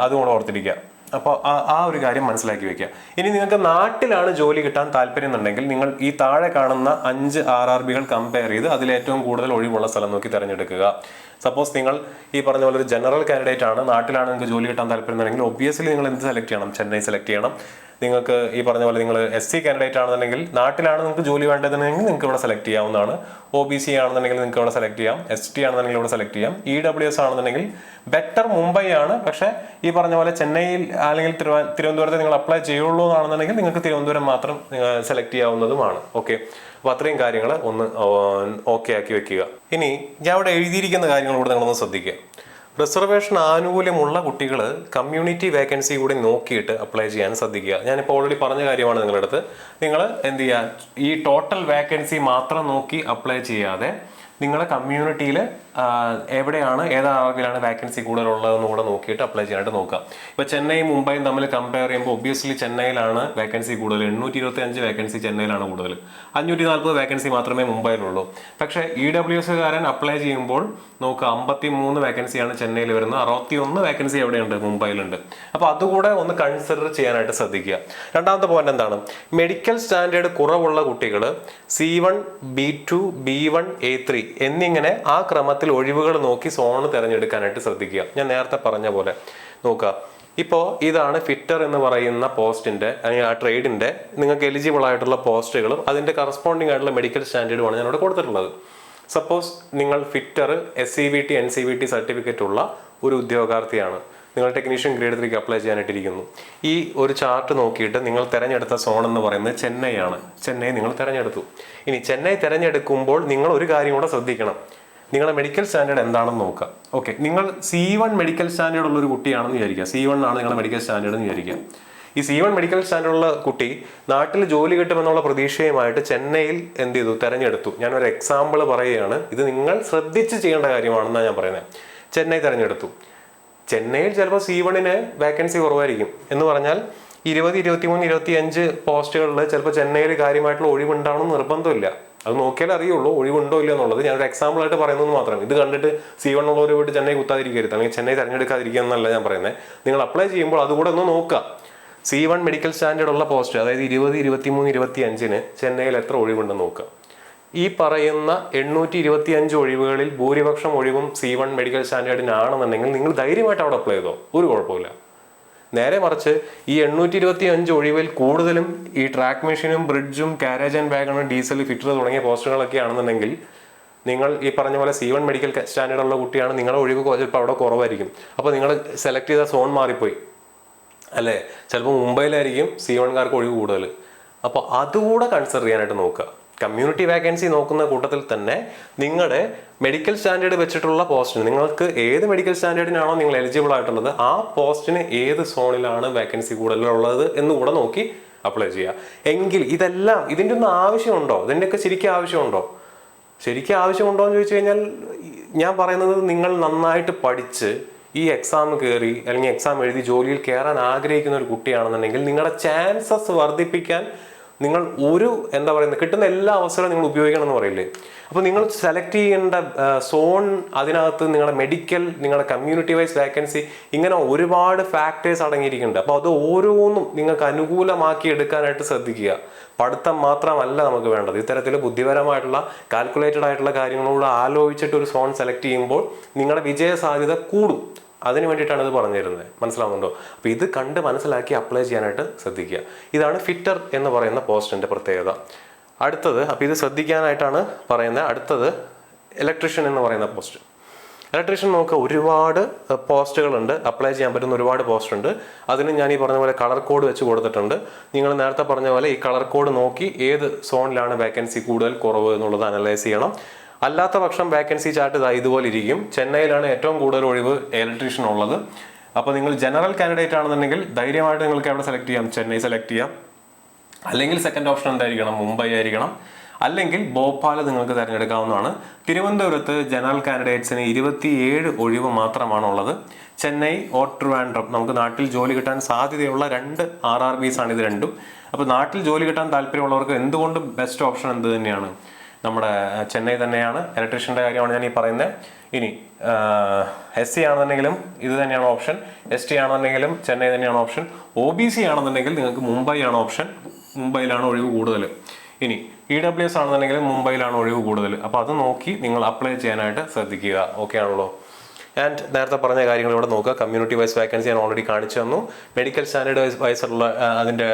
അതുകൂടെ ഓർത്തിരിക്കുക. അപ്പോൾ ആ ഒരു കാര്യം മനസ്സിലാക്കി വെക്കുക. ഇനി നിങ്ങൾക്ക് നാട്ടിലാണ് ജോലി കിട്ടാൻ താല്പര്യം എന്നുണ്ടെങ്കിൽ നിങ്ങൾ ഈ താഴെ കാണുന്ന 5 RRBകൾ കമ്പയർ ചെയ്ത് അതിൽ ഏറ്റവും കൂടുതൽ ഒഴിവുള്ള സ്ഥലം നോക്കി തിരഞ്ഞെടുക്കുക. സപ്പോസ് നിങ്ങൾ ഈ പറഞ്ഞ പോലെ ഒരു ജനറൽ കാൻഡിഡേറ്റ് ആണ്, നാട്ടിലാണ് നിങ്ങൾക്ക് ജോലി കിട്ടാൻ താല്പര്യം എന്നുണ്ടെങ്കിൽ ഒബ്വിയസ്ലി നിങ്ങൾ എന്ത് സെലക്ട് ചെയ്യണം? ചെന്നൈ സെലക്ട് ചെയ്യണം. നിങ്ങൾക്ക് ഈ പറഞ്ഞ പോലെ നിങ്ങൾ SC കാൻഡിഡേറ്റ് ആണെന്നുണ്ടെങ്കിൽ നാട്ടിലാണ് നിങ്ങൾക്ക് ജോലി വേണ്ടതെന്നുണ്ടെങ്കിൽ നിങ്ങൾക്ക് ഇവിടെ സെലക്ട് ചെയ്യാവുന്നതാണ്. OBC ആണെന്നുണ്ടെങ്കിൽ നിങ്ങൾക്ക് ഇവിടെ സെലക്ട് ചെയ്യാം. ST ആണെന്നുണ്ടെങ്കിൽ ഇവിടെ സെലക്ട് ചെയ്യാം. EWS ആണെന്നുണ്ടെങ്കിൽ ബെറ്റർ മുംബൈ ആണ്. പക്ഷേ ഈ പറഞ്ഞ പോലെ ചെന്നൈയിൽ അല്ലെങ്കിൽ തിരുവനന്തപുരത്ത് നിങ്ങൾ അപ്ലൈ ചെയ്യുള്ളൂ എന്നാണെന്നുണ്ടെങ്കിൽ നിങ്ങൾക്ക് തിരുവനന്തപുരം മാത്രം സെലക്ട് ചെയ്യാവുന്നതുമാണ്. ഓക്കെ, അപ്പോൾ അത്രയും കാര്യങ്ങൾ ഒന്ന് ഓക്കെ ആക്കി വെക്കുക. ഇനി ഞാൻ ഇവിടെ എഴുതിയിരിക്കുന്ന കാര്യങ്ങൾ കൂടെ നിങ്ങളൊന്ന് ശ്രദ്ധിക്കുക. റിസർവേഷൻ ആനുകൂല്യമുള്ള കുട്ടികൾ കമ്മ്യൂണിറ്റി വേക്കൻസി കൂടി നോക്കിയിട്ട് അപ്ലൈ ചെയ്യാൻ ശ്രദ്ധിക്കുക. ഞാനിപ്പോൾ ഓൾറെഡി പറഞ്ഞ കാര്യമാണ് നിങ്ങളുടെ അടുത്ത്. നിങ്ങൾ എന്ത് ചെയ്യുക, ഈ ടോട്ടൽ വേക്കൻസി മാത്രം നോക്കി അപ്ലൈ ചെയ്യാതെ നിങ്ങളുടെ കമ്മ്യൂണിറ്റിയിൽ എവിടെയാണ് ഏത് ആർക്കിലാണ് വേക്കൻസി കൂടുതലുള്ളതെന്ന് കൂടെ നോക്കിയിട്ട് അപ്ലൈ ചെയ്യാനായിട്ട് നോക്കുക. ഇപ്പോൾ ചെന്നൈയും മുംബൈയും തമ്മിൽ കമ്പയർ ചെയ്യുമ്പോൾ ഒബ്വിയസ്ലി ചെന്നൈയിലാണ് വേക്കൻസി കൂടുതൽ. 825 വേക്കൻസി ചെന്നൈയിലാണ് കൂടുതൽ. 540 വേക്കൻസി മാത്രമേ മുംബൈയിലുള്ളൂ. പക്ഷേ EWSകാരൻ അപ്ലൈ ചെയ്യുമ്പോൾ നോക്കുക 53 വേക്കൻസിയാണ് ചെന്നൈയിൽ വരുന്നത്. 61 വേക്കൻസി എവിടെയുണ്ട്? മുംബൈയിലുണ്ട്. അപ്പോൾ അതുകൂടെ ഒന്ന് കൺസിഡർ ചെയ്യാനായിട്ട് ശ്രദ്ധിക്കുക. രണ്ടാമത്തെ പോയിന്റ് എന്താണ്? മെഡിക്കൽ സ്റ്റാൻഡേർഡ് കുറവുള്ള കുട്ടികൾ C1, B2, B1, A3 എന്നിങ്ങനെ ആ ക്രമത്തിൽ ഒഴിവുകൾ നോക്കി സോൺ തിരഞ്ഞെടുക്കാനായിട്ട് ശ്രദ്ധിക്കുക. ഞാൻ നേരത്തെ പറഞ്ഞ പോലെ നോക്കുക. ഇപ്പോൾ ഇതാണ് ഫിറ്റർ എന്ന് പറയുന്ന പോസ്റ്റിന്റെ അല്ലെങ്കിൽ ആ ട്രേഡിന്റെ നിങ്ങൾക്ക് എലിജിബിൾ ആയിട്ടുള്ള പോസ്റ്റുകളും അതിന്റെ കറസ്പോണ്ടിങ് ആയിട്ടുള്ള മെഡിക്കൽ സ്റ്റാൻഡേർഡുമാണ് ഞാൻ ഇവിടെ കൊടുത്തിട്ടുള്ളത്. സപ്പോസ് നിങ്ങൾ ഫിറ്റർ SCVT NCVT സർട്ടിഫിക്കറ്റ് ഉള്ള ഒരു ഉദ്യോഗാർത്ഥിയാണ്. നിങ്ങൾ ടെക്നീഷ്യൻ ഗ്രേഡ് 3 അപ്ലൈ ചെയ്യാനായിട്ടിരിക്കുന്നു. ഈ ഒരു ചാർട്ട് നോക്കിയിട്ട് നിങ്ങൾ തിരഞ്ഞെടുത്ത സോൺ എന്ന് പറയുന്നത് ചെന്നൈ ആണ്. ചെന്നൈ നിങ്ങൾ തിരഞ്ഞെടുത്തു. ഇനി ചെന്നൈ തിരഞ്ഞെടുക്കുമ്പോൾ നിങ്ങൾ ഒരു കാര്യം കൂടെ ശ്രദ്ധിക്കണം. നിങ്ങളുടെ മെഡിക്കൽ സ്റ്റാൻഡേർഡ് എന്താണെന്ന് നോക്കുക. ഓക്കെ, നിങ്ങൾ C1 മെഡിക്കൽ സ്റ്റാൻഡേർഡ് ഉള്ളൊരു കുട്ടിയാണെന്ന് വിചാരിക്കുക. C1 ആണ് നിങ്ങളുടെ മെഡിക്കൽ സ്റ്റാൻഡേർഡ് എന്ന് വിചാരിക്കുക. ഈ C1 മെഡിക്കൽ സ്റ്റാൻഡേർഡ് ഉള്ള കുട്ടി നാട്ടിൽ ജോലി കിട്ടുമെന്നുള്ള പ്രതീക്ഷയുമായിട്ട് ചെന്നൈയിൽ എന്ത് ചെയ്തു? തിരഞ്ഞെടുത്തു. ഞാനൊരു എക്സാമ്പിൾ പറയുകയാണ്. ഇത് നിങ്ങൾ ശ്രദ്ധിച്ച് ചെയ്യേണ്ട കാര്യമാണെന്നാണ് ഞാൻ പറയുന്നത്. ചെന്നൈ തിരഞ്ഞെടുത്തു. ചെന്നൈയിൽ ചിലപ്പോൾ C1ന് വേക്കൻസി കുറവായിരിക്കും. എന്ന് പറഞ്ഞാൽ 20, 23, 25 പോസ്റ്റുകളിൽ ചിലപ്പോൾ ചെന്നൈയിൽ കാര്യമായിട്ടുള്ള ഒഴിവുണ്ടാവണമെന്ന് നിർബന്ധമില്ല. അത് നോക്കിയാൽ അറിയുള്ളൂ ഒഴിവുണ്ടോ ഇല്ല എന്നുള്ളത്. ഞാനൊരു എക്സാമ്പിൾ ആയിട്ട് പറയുന്നത് മാത്രം. ഇത് കണ്ടിട്ട് C1 ഉള്ളവർ പോയിട്ട് ചെന്നൈ കുത്താതിരിക്കരുത് അല്ലെങ്കിൽ ചെന്നൈ തിരഞ്ഞെടുക്കാതിരിക്കുക എന്നല്ല ഞാൻ പറയുന്നത്. നിങ്ങൾ അപ്ലൈ ചെയ്യുമ്പോൾ അതുകൂടെ ഒന്ന് നോക്കുക. C1 മെഡിക്കൽ സ്റ്റാൻഡേർഡ് ഉള്ള പോസ്റ്റ്, അതായത് 20, 23, 25 ചെന്നൈയിൽ എത്ര ഒഴിവുണ്ടെന്ന് നോക്കുക. ഈ പറയുന്ന 825 ഒഴിവുകളിൽ ഭൂരിപക്ഷം ഒഴിവും C1 മെഡിക്കൽ സ്റ്റാൻഡേർഡിനാണെന്നുണ്ടെങ്കിൽ നിങ്ങൾ ധൈര്യമായിട്ട് അവിടെ അപ്ലൈ ചെയ്തോ, ഒരു കുഴപ്പമില്ല. നേരെ മറിച്ച് ഈ 825 ഒഴിവിൽ കൂടുതലും ഈ ട്രാക്ക് മെഷീനും ബ്രിഡ്ജും കാരേജ് ആൻഡ് വാഗണും ഡീസൽ ഫിറ്റർ തുടങ്ങിയ പോസ്റ്റുകളൊക്കെ ആണെന്നുണ്ടെങ്കിൽ നിങ്ങൾ ഈ പറഞ്ഞ പോലെ C1 മെഡിക്കൽ സ്റ്റാൻഡേർഡ് ഉള്ള കുട്ടിയാണ്, നിങ്ങളുടെ ഒഴിവ് ചിലപ്പോൾ അവിടെ കുറവായിരിക്കും. അപ്പോൾ നിങ്ങൾ സെലക്ട് ചെയ്ത സോൺ മാറിപ്പോയി അല്ലേ, ചിലപ്പോൾ മുംബൈയിലായിരിക്കും C1കാർക്ക് ഒഴിവ് കൂടുതൽ. അപ്പോൾ അതുകൂടെ കൺസിഡർ ചെയ്യാനായിട്ട് നോക്കുക. കമ്മ്യൂണിറ്റി വാക്കൻസി നോക്കുന്ന കൂട്ടത്തിൽ തന്നെ നിങ്ങളുടെ മെഡിക്കൽ സ്റ്റാൻഡേർഡ് വെച്ചിട്ടുള്ള പോസ്റ്റിന്, നിങ്ങൾക്ക് ഏത് മെഡിക്കൽ സ്റ്റാൻഡേർഡിനാണോ നിങ്ങൾ എലിജിബിൾ ആയിട്ടുള്ളത് ആ പോസ്റ്റിന് ഏത് സോണിലാണ് വാക്കൻസി കൂടുതലുള്ളത് എന്നുകൂടെ നോക്കി അപ്ലൈ ചെയ്യുക. എങ്കിൽ ഇതെല്ലാം ഇതിൻ്റെ ഒന്നും ആവശ്യമുണ്ടോ, ഇതിൻ്റെയൊക്കെ ശരിക്കും ആവശ്യമുണ്ടോ എന്ന് ചോദിച്ചു കഴിഞ്ഞാൽ ഞാൻ പറയുന്നത്, നിങ്ങൾ നന്നായിട്ട് പഠിച്ച് ഈ എക്സാം കയറി അല്ലെങ്കിൽ എക്സാം എഴുതി ജോലിയിൽ കയറാൻ ആഗ്രഹിക്കുന്ന ഒരു കുട്ടിയാണെന്നുണ്ടെങ്കിൽ നിങ്ങളുടെ ചാൻസസ് വർദ്ധിപ്പിക്കാൻ നിങ്ങൾ കിട്ടുന്ന എല്ലാ അവസരവും നിങ്ങൾ ഉപയോഗിക്കണം എന്ന് പറയില്ലേ. അപ്പോൾ നിങ്ങൾ സെലക്ട് ചെയ്യേണ്ട സോൺ, അതിനകത്ത് നിങ്ങളുടെ മെഡിക്കൽ, നിങ്ങളുടെ കമ്മ്യൂണിറ്റി വൈസ് വാക്കൻസി, ഇങ്ങനെ ഒരുപാട് ഫാക്ടേഴ്സ് അടങ്ങിയിരിക്കുന്നുണ്ട്. അപ്പോൾ അത് ഓരോന്നും നിങ്ങൾക്ക് അനുകൂലമാക്കി എടുക്കാനായിട്ട് ശ്രദ്ധിക്കുക. പഠിത്തം മാത്രമല്ല നമുക്ക് വേണ്ടത്, ഇത്തരത്തിൽ ബുദ്ധിപരമായിട്ടുള്ള കാൽക്കുലേറ്റഡ് ആയിട്ടുള്ള കാര്യങ്ങളോട് ആലോചിച്ചിട്ട് ഒരു സോൺ സെലക്ട് ചെയ്യുമ്പോൾ നിങ്ങളുടെ വിജയ സാധ്യത കൂടും. അതിന് വേണ്ടിയിട്ടാണ് ഇത് പറഞ്ഞു തരുന്നത്, മനസ്സിലാവുന്നുണ്ടോ? അപ്പോൾ ഇത് കണ്ട് മനസ്സിലാക്കി അപ്ലൈ ചെയ്യാനായിട്ട് ശ്രദ്ധിക്കുക. ഇതാണ് ഫിറ്റർ എന്ന് പറയുന്ന പോസ്റ്റിൻ്റെ പ്രത്യേകത. അടുത്തത്, അപ്പോൾ ഇത് ശ്രദ്ധിക്കാനായിട്ടാണ് പറയുന്നത്. അടുത്തത് ഇലക്ട്രീഷ്യൻ എന്ന് പറയുന്ന പോസ്റ്റ്. ഇലക്ട്രീഷ്യൻ നോക്കുക, ഒരുപാട് പോസ്റ്റുകളുണ്ട്, അപ്ലൈ ചെയ്യാൻ പറ്റുന്ന ഒരുപാട് പോസ്റ്റ് ഉണ്ട്. അതിന് ഞാൻ ഈ പറഞ്ഞ പോലെ കളർ കോഡ് വെച്ച് കൊടുത്തിട്ടുണ്ട്. നിങ്ങൾ നേരത്തെ പറഞ്ഞ പോലെ ഈ കളർ കോഡ് നോക്കി ഏത് സോണിലാണ് വേക്കൻസി കൂടുതൽ കുറവ് എന്നുള്ളത് അനലൈസ് ചെയ്യണം. അല്ലാത്ത പക്ഷം വേക്കൻസി ചാർട്ട് ഇതുപോലെ ഇരിക്കും. ചെന്നൈയിലാണ് ഏറ്റവും കൂടുതൽ ഒഴിവ് ഇലക്ട്രീഷ്യൻ ഉള്ളത്. അപ്പോൾ നിങ്ങൾ ജനറൽ കാൻഡിഡേറ്റ് ആണെന്നുണ്ടെങ്കിൽ ധൈര്യമായിട്ട് നിങ്ങൾക്ക് എവിടെ സെലക്ട് ചെയ്യാം, ചെന്നൈ സെലക്ട് ചെയ്യാം. അല്ലെങ്കിൽ സെക്കൻഡ് ഓപ്ഷൻ എന്തായിരിക്കണം, മുംബൈ ആയിരിക്കണം. അല്ലെങ്കിൽ ഭോപ്പാൽ നിങ്ങൾക്ക് തിരഞ്ഞെടുക്കാവുന്നതാണ്. തിരുവനന്തപുരത്ത് ജനറൽ കാൻഡിഡേറ്റ്സിന് 27 ഒഴിവ് മാത്രമാണുള്ളത്. ചെന്നൈ ഓർ ട്രിവാൻഡ്രം, നമുക്ക് നാട്ടിൽ ജോലി കിട്ടാൻ സാധ്യതയുള്ള 2 RRBs ആണ് ഇത് രണ്ടും. അപ്പോൾ നാട്ടിൽ ജോലി കിട്ടാൻ താല്പര്യമുള്ളവർക്ക് എന്തുകൊണ്ട് ബെസ്റ്റ് ഓപ്ഷൻ എന്ത് തന്നെയാണ്, നമ്മുടെ ചെന്നൈ തന്നെയാണ്. ഇലക്ട്രീഷ്യൻ്റെ കാര്യമാണ് ഞാൻ ഈ പറയുന്നത്. ഇനി SC ആണെന്നുണ്ടെങ്കിലും ഇത് തന്നെയാണ് ഓപ്ഷൻ, ST ആണെന്നുണ്ടെങ്കിലും ചെന്നൈ തന്നെയാണ് ഓപ്ഷൻ, OBC ആണെന്നുണ്ടെങ്കിൽ നിങ്ങൾക്ക് മുംബൈ ആണ് ഓപ്ഷൻ, മുംബൈയിലാണ് ഒഴിവ് കൂടുതൽ. ഇനി EWS ആണെന്നുണ്ടെങ്കിലും മുംബൈയിലാണ് ഒഴിവ് കൂടുതൽ. അപ്പോൾ അത് നോക്കി നിങ്ങൾ അപ്ലൈ ചെയ്യാനായിട്ട് ശ്രദ്ധിക്കുക. ഓക്കെ ആണല്ലോ? ആൻഡ് നേരത്തെ പറഞ്ഞ കാര്യങ്ങൾ ഇവിടെ നോക്കുക. കമ്മ്യൂണിറ്റി വൈസ് വാക്കൻസി ഞാൻ ഓൾറെഡി കാണിച്ചു തന്നു. മെഡിക്കൽ സ്റ്റാൻഡേർഡ് വൈസുള്ള അതിൻ്റെ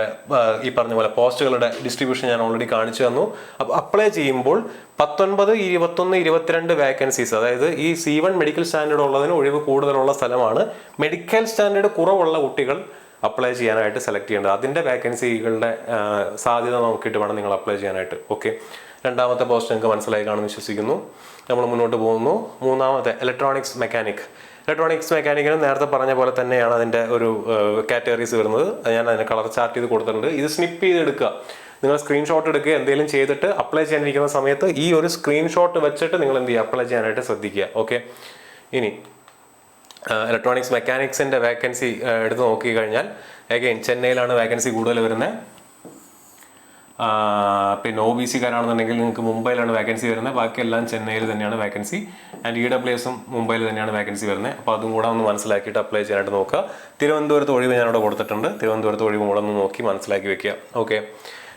ഈ പറഞ്ഞ പോലെ പോസ്റ്റുകളുടെ ഡിസ്ട്രിബ്യൂഷൻ ഞാൻ ഓൾറെഡി കാണിച്ചു തന്നു. അപ്പോൾ അപ്ലൈ ചെയ്യുമ്പോൾ 19, 21, 22 വാക്കൻസീസ്, അതായത് ഈ C1 മെഡിക്കൽ സ്റ്റാൻഡേർഡ് ഉള്ളതിന് ഒഴിവ് കൂടുതലുള്ള സ്ഥലമാണ്. മെഡിക്കൽ സ്റ്റാൻഡേർഡ് കുറവുള്ള കുട്ടികൾ അപ്ലൈ ചെയ്യാനായിട്ട് സെലക്ട് ചെയ്യേണ്ടത്. അതിൻ്റെ വാക്കൻസികളുടെ സാധ്യത നോക്കിയിട്ട് വേണം നിങ്ങൾ അപ്ലൈ ചെയ്യാനായിട്ട്. ഓക്കെ, രണ്ടാമത്തെ പോസ്റ്റ് നിങ്ങൾക്ക് മനസ്സിലായി കാണുമെന്ന് വിശ്വസിക്കുന്നു. നമ്മൾ മുന്നോട്ട് പോകുന്നു. മൂന്നാമത്തെ ഇലക്ട്രോണിക്സ് മെക്കാനിക്കിന് നേരത്തെ പറഞ്ഞ പോലെ തന്നെയാണ് അതിൻ്റെ ഒരു കാറ്റഗറീസ് വരുന്നത്. ഞാൻ അതിനെ കളർ ചാർട്ട് ചെയ്ത് കൊടുത്തിട്ടുണ്ട്. ഇത് സ്നിപ്പ് ചെയ്ത് എടുക്കുക. നിങ്ങൾ സ്ക്രീൻഷോട്ട് എടുക്കുക. എന്തെങ്കിലും ചെയ്തിട്ട് അപ്ലൈ ചെയ്യാനിരിക്കുന്ന സമയത്ത് ഈ ഒരു സ്ക്രീൻഷോട്ട് വെച്ചിട്ട് നിങ്ങൾ എന്ത് ചെയ്യുക, അപ്ലൈ ചെയ്യാനായിട്ട് ശ്രദ്ധിക്കുക. ഓക്കെ, ഇനി ഇലക്ട്രോണിക്സ് മെക്കാനിക്സിൻ്റെ വാക്കൻസി എടുത്ത് നോക്കിക്കഴിഞ്ഞാൽ അഗൈൻ ചെന്നൈയിലാണ് വാക്കൻസി കൂടുതൽ വരുന്നത്. പിന്നെ OBC-കാരാണെന്നുണ്ടെങ്കിൽ നിങ്ങൾക്ക് മുംബൈയിലാണ് വാക്കൻസി വരുന്നത്. ബാക്കിയെല്ലാം ചെന്നൈയിൽ തന്നെയാണ് വാക്കൻസി. ആൻഡ് EWS-ഉം മുംബൈയിൽ തന്നെയാണ് വാക്കൻസി വരുന്നത്. അപ്പോൾ അതും കൂടെ ഒന്ന് മനസ്സിലാക്കിയിട്ട് അപ്ലൈ ചെയ്യാനായിട്ട് നോക്കുക. തിരുവനന്തപുരത്ത് ഒഴിവ് ഞാനിവിടെ കൊടുത്തിട്ടുണ്ട്. തിരുവനന്തപുരത്ത് ഒഴിവ് കൂടെ ഒന്ന് നോക്കി മനസ്സിലാക്കി വെക്കുക. ഓക്കെ,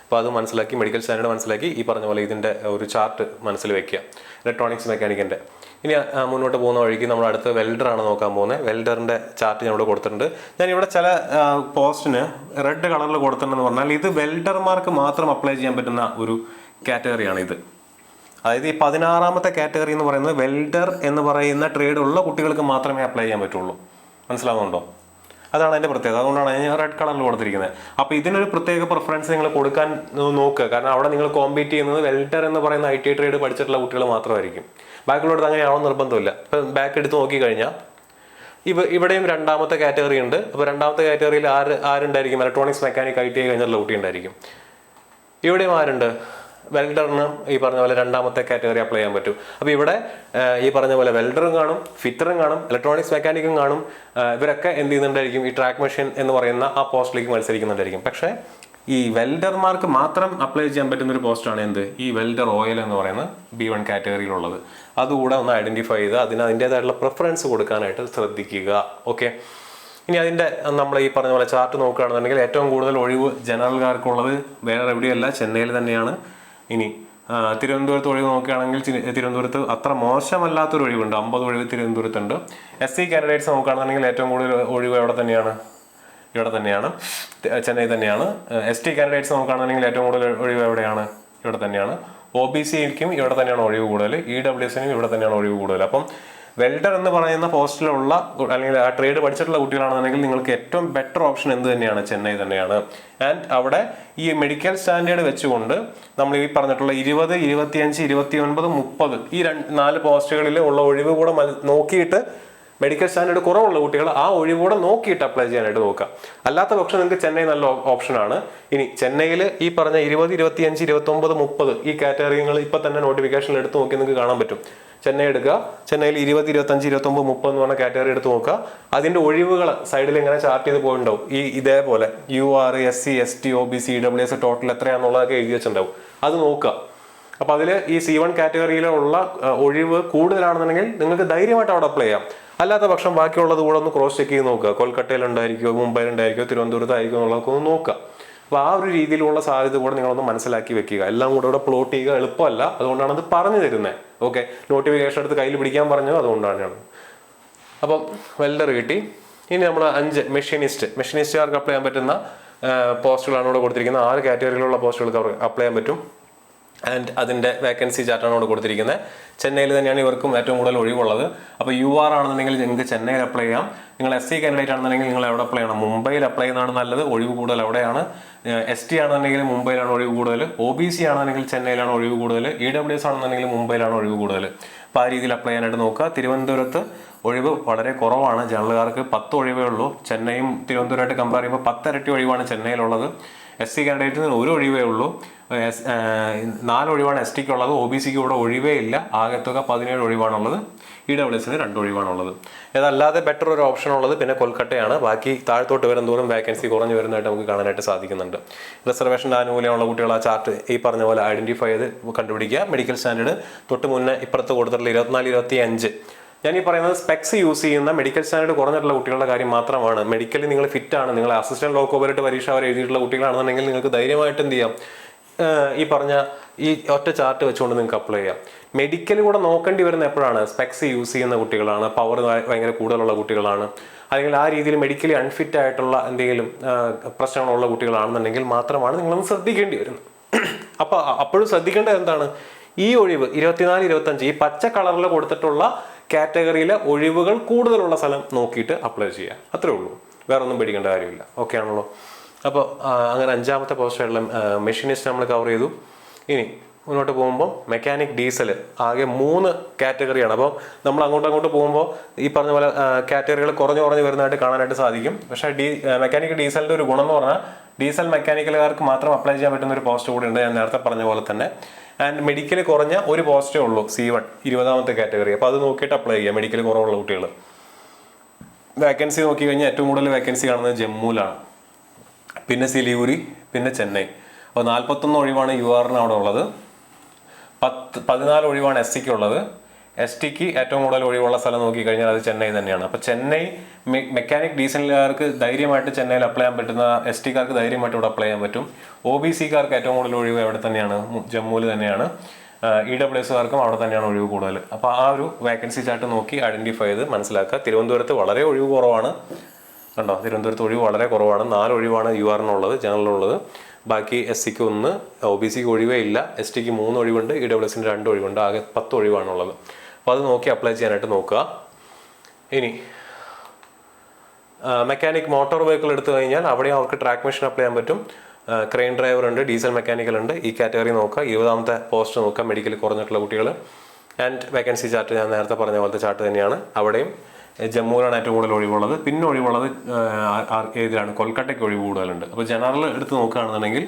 അപ്പോൾ അത് മനസ്സിലാക്കി, മെഡിക്കൽ സ്റ്റാൻഡേർഡ് മനസ്സിലാക്കി, ഈ പറഞ്ഞ പോലെ ഇതിൻ്റെ ഒരു ചാർട്ട് മനസ്സിൽ വെക്കുക ഇലക്ട്രോണിക്സ് മെക്കാനിക്കിൻ്റെ. ഇനി മുന്നോട്ട് പോകുന്ന വഴിക്ക് നമ്മൾ അടുത്ത് വെൽഡറാണ് നോക്കാൻ പോകുന്നത്. വെൽഡറിൻ്റെ ചാർട്ട് ഞാൻ ഇവിടെ കൊടുത്തിട്ടുണ്ട്. ഞാനിവിടെ ചില പോസ്റ്റിന് റെഡ് കളറിൽ കൊടുത്തിട്ടുണ്ടെന്ന് പറഞ്ഞാൽ ഇത് വെൽഡർമാർക്ക് മാത്രം അപ്ലൈ ചെയ്യാൻ പറ്റുന്ന ഒരു കാറ്റഗറിയാണ് ഇത്. അതായത് ഈ 16ാമത്തെ കാറ്റഗറി എന്ന് പറയുന്നത് വെൽഡർ എന്ന് പറയുന്ന ട്രേഡ് ഉള്ള കുട്ടികൾക്ക് മാത്രമേ അപ്ലൈ ചെയ്യാൻ പറ്റുള്ളൂ. മനസ്സിലാവുന്നുണ്ടോ? അതാണ് അതിൻ്റെ പ്രത്യേകത. അതുകൊണ്ടാണ് ഞാൻ റെഡ് കളറിൽ കൊടുത്തിരിക്കുന്നത്. അപ്പോൾ ഇതിനൊരു പ്രത്യേക പ്രിഫറൻസ് നിങ്ങൾ കൊടുക്കാൻ നോക്കുക. കാരണം അവിടെ നിങ്ങൾ കോമ്പീറ്റ് ചെയ്യുന്നത് വെൽഡർ എന്ന് പറയുന്ന IT ട്രേഡ് പഠിച്ചിട്ടുള്ള കുട്ടികൾ മാത്രമായിരിക്കും. ബാക്കിയുള്ളവർക്ക് അങ്ങനെയാണോ നിർബന്ധമില്ല. ഇപ്പം ബാക്ക് എടുത്ത് നോക്കിക്കഴിഞ്ഞാൽ ഇവിടെയും രണ്ടാമത്തെ കാറ്റഗറി ഉണ്ട്. അപ്പോൾ രണ്ടാമത്തെ കാറ്റഗറിയിൽ ആരുണ്ടായിരിക്കും? ഇലക്ട്രോണിക്സ് മെക്കാനിക് IT കഴിഞ്ഞിട്ടുള്ള കുട്ടി ഉണ്ടായിരിക്കും. ഇവിടെയും ആരുണ്ട്? വെൽഡറിന് ഈ പറഞ്ഞ പോലെ രണ്ടാമത്തെ കാറ്റഗറി അപ്ലൈ ചെയ്യാൻ പറ്റും. അപ്പോൾ ഇവിടെ ഈ പറഞ്ഞ പോലെ വെൽഡറും കാണും, ഫിറ്ററും കാണും, ഇലക്ട്രോണിക്സ് മെക്കാനിക്കും കാണും. ഇവരൊക്കെ എന്ത് ചെയ്യുന്നുണ്ടായിരിക്കും? ഈ ട്രാക്ക് മെഷീൻ എന്ന് പറയുന്ന ആ പോസ്റ്റിലേക്ക് മത്സരിക്കുന്നുണ്ടായിരിക്കും. പക്ഷേ ഈ വെൽഡർമാർക്ക് മാത്രം അപ്ലൈ ചെയ്യാൻ പറ്റുന്ന ഒരു പോസ്റ്റാണ് എന്ത്? ഈ വെൽഡർ ഓയിൽ എന്ന് പറയുന്ന B1 കാറ്റഗറിയിലുള്ളത്. അതുകൂടെ ഒന്ന് ഐഡന്റിഫൈ ചെയ്ത് അതിന് അതിൻ്റെതായിട്ടുള്ള പ്രിഫറൻസ് കൊടുക്കാനായിട്ട് ശ്രദ്ധിക്കുക. ഓക്കെ, ഇനി അതിൻ്റെ നമ്മൾ ഈ പറഞ്ഞ പോലെ ചാർട്ട് നോക്കുകയാണെന്നുണ്ടെങ്കിൽ ഏറ്റവും കൂടുതൽ ഒഴിവ് ജനറൽകാർക്കുള്ളത് വേറെ എവിടെയല്ല, ചെന്നൈയിൽ തന്നെയാണ്. ഇനി തിരുവനന്തപുരത്ത് ഒഴിവ് നോക്കുകയാണെങ്കിൽ തിരുവനന്തപുരത്ത് അത്ര മോശമല്ലാത്തൊരു ഒഴിവുണ്ട്, 50 ഒഴിവ് തിരുവനന്തപുരത്തുണ്ട്. SC കാൻഡിഡേറ്റ്സ് നോക്കുകയാണെന്നുണ്ടെങ്കിൽ ഏറ്റവും കൂടുതൽ ഒഴിവ് ഇവിടെ തന്നെയാണ്, ചെന്നൈ തന്നെയാണ്. ST കാൻഡിഡേറ്റ്സ് നോക്കുകയാണെന്നുണ്ടെങ്കിൽ ഏറ്റവും കൂടുതൽ ഒഴിവ് എവിടെയാണ്? ഇവിടെ തന്നെയാണ്. OBCക്കും ഇവിടെ തന്നെയാണ് ഒഴിവ് കൂടുതൽ, EWSനും ഇവിടെ തന്നെയാണ് ഒഴിവ് കൂടുതൽ. അപ്പം വെൽഡർ എന്ന് പറയുന്ന പോസ്റ്റിലുള്ള അല്ലെങ്കിൽ ആ ട്രേഡ് പഠിച്ചിട്ടുള്ള കുട്ടികളാണെന്നുണ്ടെങ്കിൽ നിങ്ങൾക്ക് ഏറ്റവും ബെറ്റർ ഓപ്ഷൻ എന്ത് തന്നെയാണ്? ചെന്നൈ തന്നെയാണ്. ആൻഡ് അവിടെ ഈ മെഡിക്കൽ സ്റ്റാൻഡേർഡ് വെച്ചുകൊണ്ട് നമ്മൾ ഈ പറഞ്ഞിട്ടുള്ള 20, 25, 29, 30 ഈ 4 പോസ്റ്റുകളിൽ ഉള്ള ഒഴിവ് കൂടെ നോക്കിയിട്ട് മെഡിക്കൽ സ്റ്റാൻഡേർഡ് കുറവുള്ള കുട്ടികൾ ആ ഒഴിവ് കൂടെ നോക്കിയിട്ട് അപ്ലൈ ചെയ്യാനായിട്ട് നോക്കുക. അല്ലാത്ത പക്ഷം നിങ്ങൾക്ക് ചെന്നൈ നല്ല ഓപ്ഷനാണ്. ഇനി ചെന്നൈയിൽ ഈ പറഞ്ഞ 20, 25, 29, 30 ഈ കാറ്റഗറികൾ ഇപ്പം തന്നെ നോട്ടിഫിക്കേഷനിൽ എടുത്ത് നോക്കി നിങ്ങൾക്ക് കാണാൻ പറ്റും. ചെന്നൈ എടുക്കുക, ചെന്നൈയിൽ 20, 25, 29, 30 എന്ന് പറഞ്ഞ കാറ്റഗറി എടുത്ത് നോക്കുക. അതിൻ്റെ ഒഴിവുകൾ സൈഡിൽ ഇങ്ങനെ ചാർട്ട് ചെയ്ത് പോയിട്ടുണ്ടാവും. ഇതേപോലെ UR, SC, ST, OBC, EWS total എത്രയാണെന്നുള്ളതൊക്കെ എഴുതി വെച്ചിട്ടുണ്ടാവും. അത് നോക്കുക. അപ്പോൾ അതിൽ ഈ C1 കാറ്റഗറിയിലുള്ള ഒഴിവ് കൂടുതലാണെന്നുണ്ടെങ്കിൽ നിങ്ങൾക്ക് ധൈര്യമായിട്ട് അവിടെ അപ്ലൈ ചെയ്യാം. അല്ലാത്ത പക്ഷം ബാക്കിയുള്ളത് കൂടെ ഒന്ന് ക്രോസ് ചെക്ക് ചെയ്ത് നോക്കുക. കൊൽക്കത്തയിലുണ്ടായിരിക്കുമോ, മുംബൈയിലുണ്ടായിരിക്കുമോ, തിരുവനന്തപുരത്തായിരിക്കുമോ എന്നുള്ളതൊക്കെ ഒന്ന് നോക്കുക. അപ്പോൾ ആ ഒരു രീതിയിലുള്ള സാധ്യത കൂടെ നിങ്ങളൊന്ന് മനസ്സിലാക്കി വെക്കുക. എല്ലാം കൂടെ ഇവിടെ പ്ലോട്ട് ചെയ്യുക എളുപ്പമല്ല, അതുകൊണ്ടാണ് അത് പറഞ്ഞു തരുന്നത്. ഓക്കെ, നോട്ടിഫിക്കേഷൻ എടുത്ത് കയ്യിൽ പിടിക്കാൻ പറഞ്ഞത് അതുകൊണ്ടാണ്. അപ്പം വെൽഡർ കിട്ടി. ഇനി നമ്മൾ 5 മെഷീനിസ്റ്റുകാർക്ക് അപ്ലൈ ചെയ്യാൻ പറ്റുന്ന പോസ്റ്റുകളാണ് ഇവിടെ കൊടുത്തിരിക്കുന്നത്. 6 കാറ്റഗറിയിലുള്ള പോസ്റ്റുകൾക്ക് അപ്ലൈ ചെയ്യാൻ പറ്റും. ആൻഡ് അതിൻ്റെ വേക്കൻസി ചാർട്ടാണ് ഇവിടെ കൊടുത്തിരിക്കുന്നത്. ചെന്നൈയിൽ തന്നെയാണ് ഇവർക്കും ഏറ്റവും കൂടുതൽ ഒഴിവുള്ളത്. അപ്പോൾ UR ആണെന്നുണ്ടെങ്കിൽ നിങ്ങൾക്ക് ചെന്നൈയിൽ അപ്ലൈ ചെയ്യാം. നിങ്ങൾ SC കാൻഡിഡേറ്റ് ആണെന്നുണ്ടെങ്കിൽ നിങ്ങൾ എവിടെ അപ്ലൈ ചെയ്യണം? മുംബൈയിൽ അപ്ലൈ ചെയ്യുന്നതാണ് നല്ലത്, ഒഴിവ് കൂടുതൽ അവിടെയാണ്. ST ആണെന്നുണ്ടെങ്കിൽ മുംബൈയിലാണ് ഒഴിവ് കൂടുതൽ. OBC ആണെന്നുണ്ടെങ്കിൽ ചെന്നൈയിലാണ് ഒഴിവ് കൂടുതൽ. EWS ആണെന്നുണ്ടെങ്കിൽ മുംബൈയിലാണ് ഒഴിവ് കൂടുതൽ. അപ്പോൾ ആ രീതിയിൽ അപ്ലൈ ചെയ്യാനായിട്ട് നോക്കുക. തിരുവനന്തപുരത്ത് ഒഴിവ് വളരെ കുറവാണ്, ജനറലുകാർക്ക് 10 ഒഴിവേ ഉള്ളൂ. ചെന്നൈയും തിരുവനന്തപുരമായിട്ട് കമ്പയർ ചെയ്യുമ്പോൾ 10 ഇരട്ടി ഒഴിവാണ് ചെന്നൈയിലുള്ളത്. SC കാൻഡിഡേറ്റിന് 1 ഒഴിവേ ഉള്ളൂ, 4 ഒഴിവാണ് STക്ക് ഉള്ളത്. OBCക്ക് ഇവിടെ ഒഴിവേ ഇല്ല, ആകെത്തുക 17 ഒഴിവാണുള്ളത്. EWSന് 2 ഒഴിവാണുള്ളത്. ഇതല്ലാതെ ബെറ്റർ ഒരു ഓപ്ഷൻ ഉള്ളത് പിന്നെ കൊൽക്കത്തയാണ്. ബാക്കി താഴത്തോട്ട് വരുന്നതോറും വേക്കൻസി കുറഞ്ഞു വരുന്നതായിട്ട് നമുക്ക് കാണാനായിട്ട് സാധിക്കുന്നുണ്ട്. റിസർവേഷൻ്റെ ആനുകൂല്യമുള്ള കുട്ടികൾ ആ ചാർട്ട് ഈ പറഞ്ഞ പോലെ ഐഡന്റിഫൈ ചെയ്ത് കണ്ടുപിടിക്കുക. മെഡിക്കൽ സ്റ്റാൻഡേർഡ് തൊട്ട് മുന്നേ ഇപ്പുറത്ത് കൊടുത്തിട്ടുള്ള 24, 25 ഞാൻ ഈ പറയുന്നത് സ്പെക്സ് യൂസ് ചെയ്യുന്ന മെഡിക്കൽ സ്റ്റാൻഡേർഡ് കുറഞ്ഞിട്ടുള്ള കുട്ടികളുടെ കാര്യം മാത്രമാണ്. മെഡിക്കലി നിങ്ങൾ ഫിറ്റ് ആണ്, നിങ്ങൾ അസിസ്റ്റന്റ് ലോ കോപ്പറേറ്റ് പരീക്ഷ അവർ എഴുതിയിട്ടുള്ള കുട്ടികളാണെന്നുണ്ടെങ്കിൽ നിങ്ങൾക്ക് ധൈര്യമായിട്ട് എന്ത് ചെയ്യാം, ഈ പറഞ്ഞ ഈ ഒറ്റ ചാർട്ട് വെച്ചുകൊണ്ട് നിങ്ങൾക്ക് അപ്ലൈ ചെയ്യാം. മെഡിക്കൽ കൂടെ നോക്കേണ്ടി വരുന്ന എപ്പോഴാണ്? സ്പെക്സ് യൂസ് ചെയ്യുന്ന കുട്ടികളാണ്, പവർ ഭയങ്കര കൂടുതലുള്ള കുട്ടികളാണ്, അല്ലെങ്കിൽ ആ രീതിയിൽ മെഡിക്കലി അൺഫിറ്റ് ആയിട്ടുള്ള എന്തെങ്കിലും പ്രശ്നങ്ങളുള്ള കുട്ടികളാണെന്നുണ്ടെങ്കിൽ മാത്രമാണ് നിങ്ങളൊന്ന് ശ്രദ്ധിക്കേണ്ടി വരുന്നത്. അപ്പോൾ അപ്പോഴും ശ്രദ്ധിക്കേണ്ടത് എന്താണ്? ഈ ഒഴിവ് 24, 25 ഈ പച്ച കളറിൽ കൊടുത്തിട്ടുള്ള കാറ്റഗറിയിലെ ഒഴിവുകൾ കൂടുതലുള്ള സ്ഥലം നോക്കിയിട്ട് അപ്ലൈ ചെയ്യുക. അത്രേ ഉള്ളൂ, വേറെ ഒന്നും പേടിക്കേണ്ട കാര്യമില്ല. ഓക്കെ ആണല്ലോ? അപ്പോൾ അങ്ങനെ 5ാമത്തെ പോസ്റ്റായിട്ടുള്ള മെഷീനിസ്റ്റ് നമ്മൾ കവർ ചെയ്തു. ഇനി മുന്നോട്ട് പോകുമ്പോൾ മെക്കാനിക് ഡീസൽ ആകെ 3 കാറ്റഗറിയാണ്. അപ്പോൾ നമ്മൾ അങ്ങോട്ട് പോകുമ്പോൾ ഈ പറഞ്ഞ പോലെ കാറ്റഗറികൾ കുറഞ്ഞു വരുന്നതായിട്ട് കാണാനായിട്ട് സാധിക്കും. പക്ഷേ മെക്കാനിക് ഡീസലിൻ്റെ ഒരു ഗുണം എന്ന് പറഞ്ഞാൽ ഡീസൽ മെക്കാനിക്കലുകാർക്ക് മാത്രം അപ്ലൈ ചെയ്യാൻ പറ്റുന്ന ഒരു പോസ്റ്റ് കൂടി ഉണ്ട്, ഞാൻ നേരത്തെ പറഞ്ഞ പോലെ തന്നെ. ആൻഡ് മെഡിക്കൽ കുറഞ്ഞ ഒരു പോസ്റ്റേ ഉള്ളൂ, C1 20ാമത്തെ കാറ്റഗറി. അപ്പോൾ അത് നോക്കിയിട്ട് അപ്ലൈ ചെയ്യുക മെഡിക്കൽ കുറവുള്ള കുട്ടികൾ. വേക്കൻസി നോക്കി കഴിഞ്ഞാൽ ഏറ്റവും കൂടുതൽ വേക്കൻസി കാണുന്നത് ജമ്മുവിലാണ്, പിന്നെ സിലിഗുരി, പിന്നെ ചെന്നൈ. അപ്പോൾ 41 ഒഴിവാണ് URന് അവിടെ ഉള്ളത്, 14 ഒഴിവാണ് SCക്ക് ഉള്ളത്. STക്ക് ഏറ്റവും കൂടുതൽ ഒഴിവുള്ള സ്ഥലം നോക്കിക്കഴിഞ്ഞാൽ അത് ചെന്നൈ തന്നെയാണ്. അപ്പോൾ ചെന്നൈ മെക്കാനിക് ഡീസലുകാർക്ക് ധൈര്യമായിട്ട് ചെന്നൈയിൽ അപ്ലൈ ചെയ്യാൻ പറ്റുന്ന, STക്കാർക്ക് ധൈര്യമായിട്ട് ഇവിടെ അപ്ലൈ ചെയ്യാൻ പറ്റും. OBCക്കാർക്ക് ഏറ്റവും കൂടുതൽ ഒഴിവ് എവിടെ തന്നെയാണ്? ജമ്മുവിൽ തന്നെയാണ്. EWSകാർക്കും അവിടെ തന്നെയാണ് ഒഴിവ് കൂടുതൽ. അപ്പോൾ ആ ഒരു വേക്കൻസി ചാർട്ട് നോക്കി ഐഡന്റിഫൈ ചെയ്ത് മനസ്സിലാക്കുക. തിരുവനന്തപുരത്ത് വളരെ ഒഴിവ് കുറവാണ്, കണ്ടോ? തിരുവനന്തപുരത്ത് ഒഴിവ് വളരെ കുറവാണ്. 4 ഒഴിവാണ് URനുള്ളത്, ജനറലുള്ളത്. ബാക്കി SCക്ക് 1, OBCക്ക് ഒഴിവേ ഇല്ല, STക്ക് 3 ഒഴിവുണ്ട്, EWSന് 2 ഒഴിവുണ്ട്. ആകെ 10 ഒഴിവാണുള്ളത്. അപ്പോൾ അത് നോക്കി അപ്ലൈ ചെയ്യാനായിട്ട് നോക്കുക. ഇനി മെക്കാനിക് മോട്ടോർ വെഹിക്കിൾ എടുത്തു കഴിഞ്ഞാൽ അവിടെയും അവർക്ക് ട്രാക്ക് മെഷീൻ അപ്ലൈ ചെയ്യാൻ പറ്റും. ക്രെയിൻ ഡ്രൈവർ ഉണ്ട്, ഡീസൽ മെക്കാനിക്കൽ ഉണ്ട്. ഈ കാറ്റഗറി നോക്കുക. 20ാമത്തെ പോസ്റ്റ് നോക്കുക, മെഡിക്കൽ കുറഞ്ഞിട്ടുള്ള കുട്ടികൾ. ആൻഡ് വേക്കൻസി ചാർട്ട് ഞാൻ നേരത്തെ പറഞ്ഞ പോലത്തെ ചാർട്ട് തന്നെയാണ്. അവിടെയും ജമ്മുവിലാണ് ഏറ്റവും കൂടുതൽ ഒഴിവുള്ളത്. പിന്നെ ഒഴിവുള്ളത് ഏതിലാണ്? കൊൽക്കത്തയ്ക്ക് ഒഴിവ് കൂടുതലുണ്ട്. അപ്പോൾ ജനറൽ എടുത്ത് നോക്കുകയാണെന്നുണ്ടെങ്കിൽ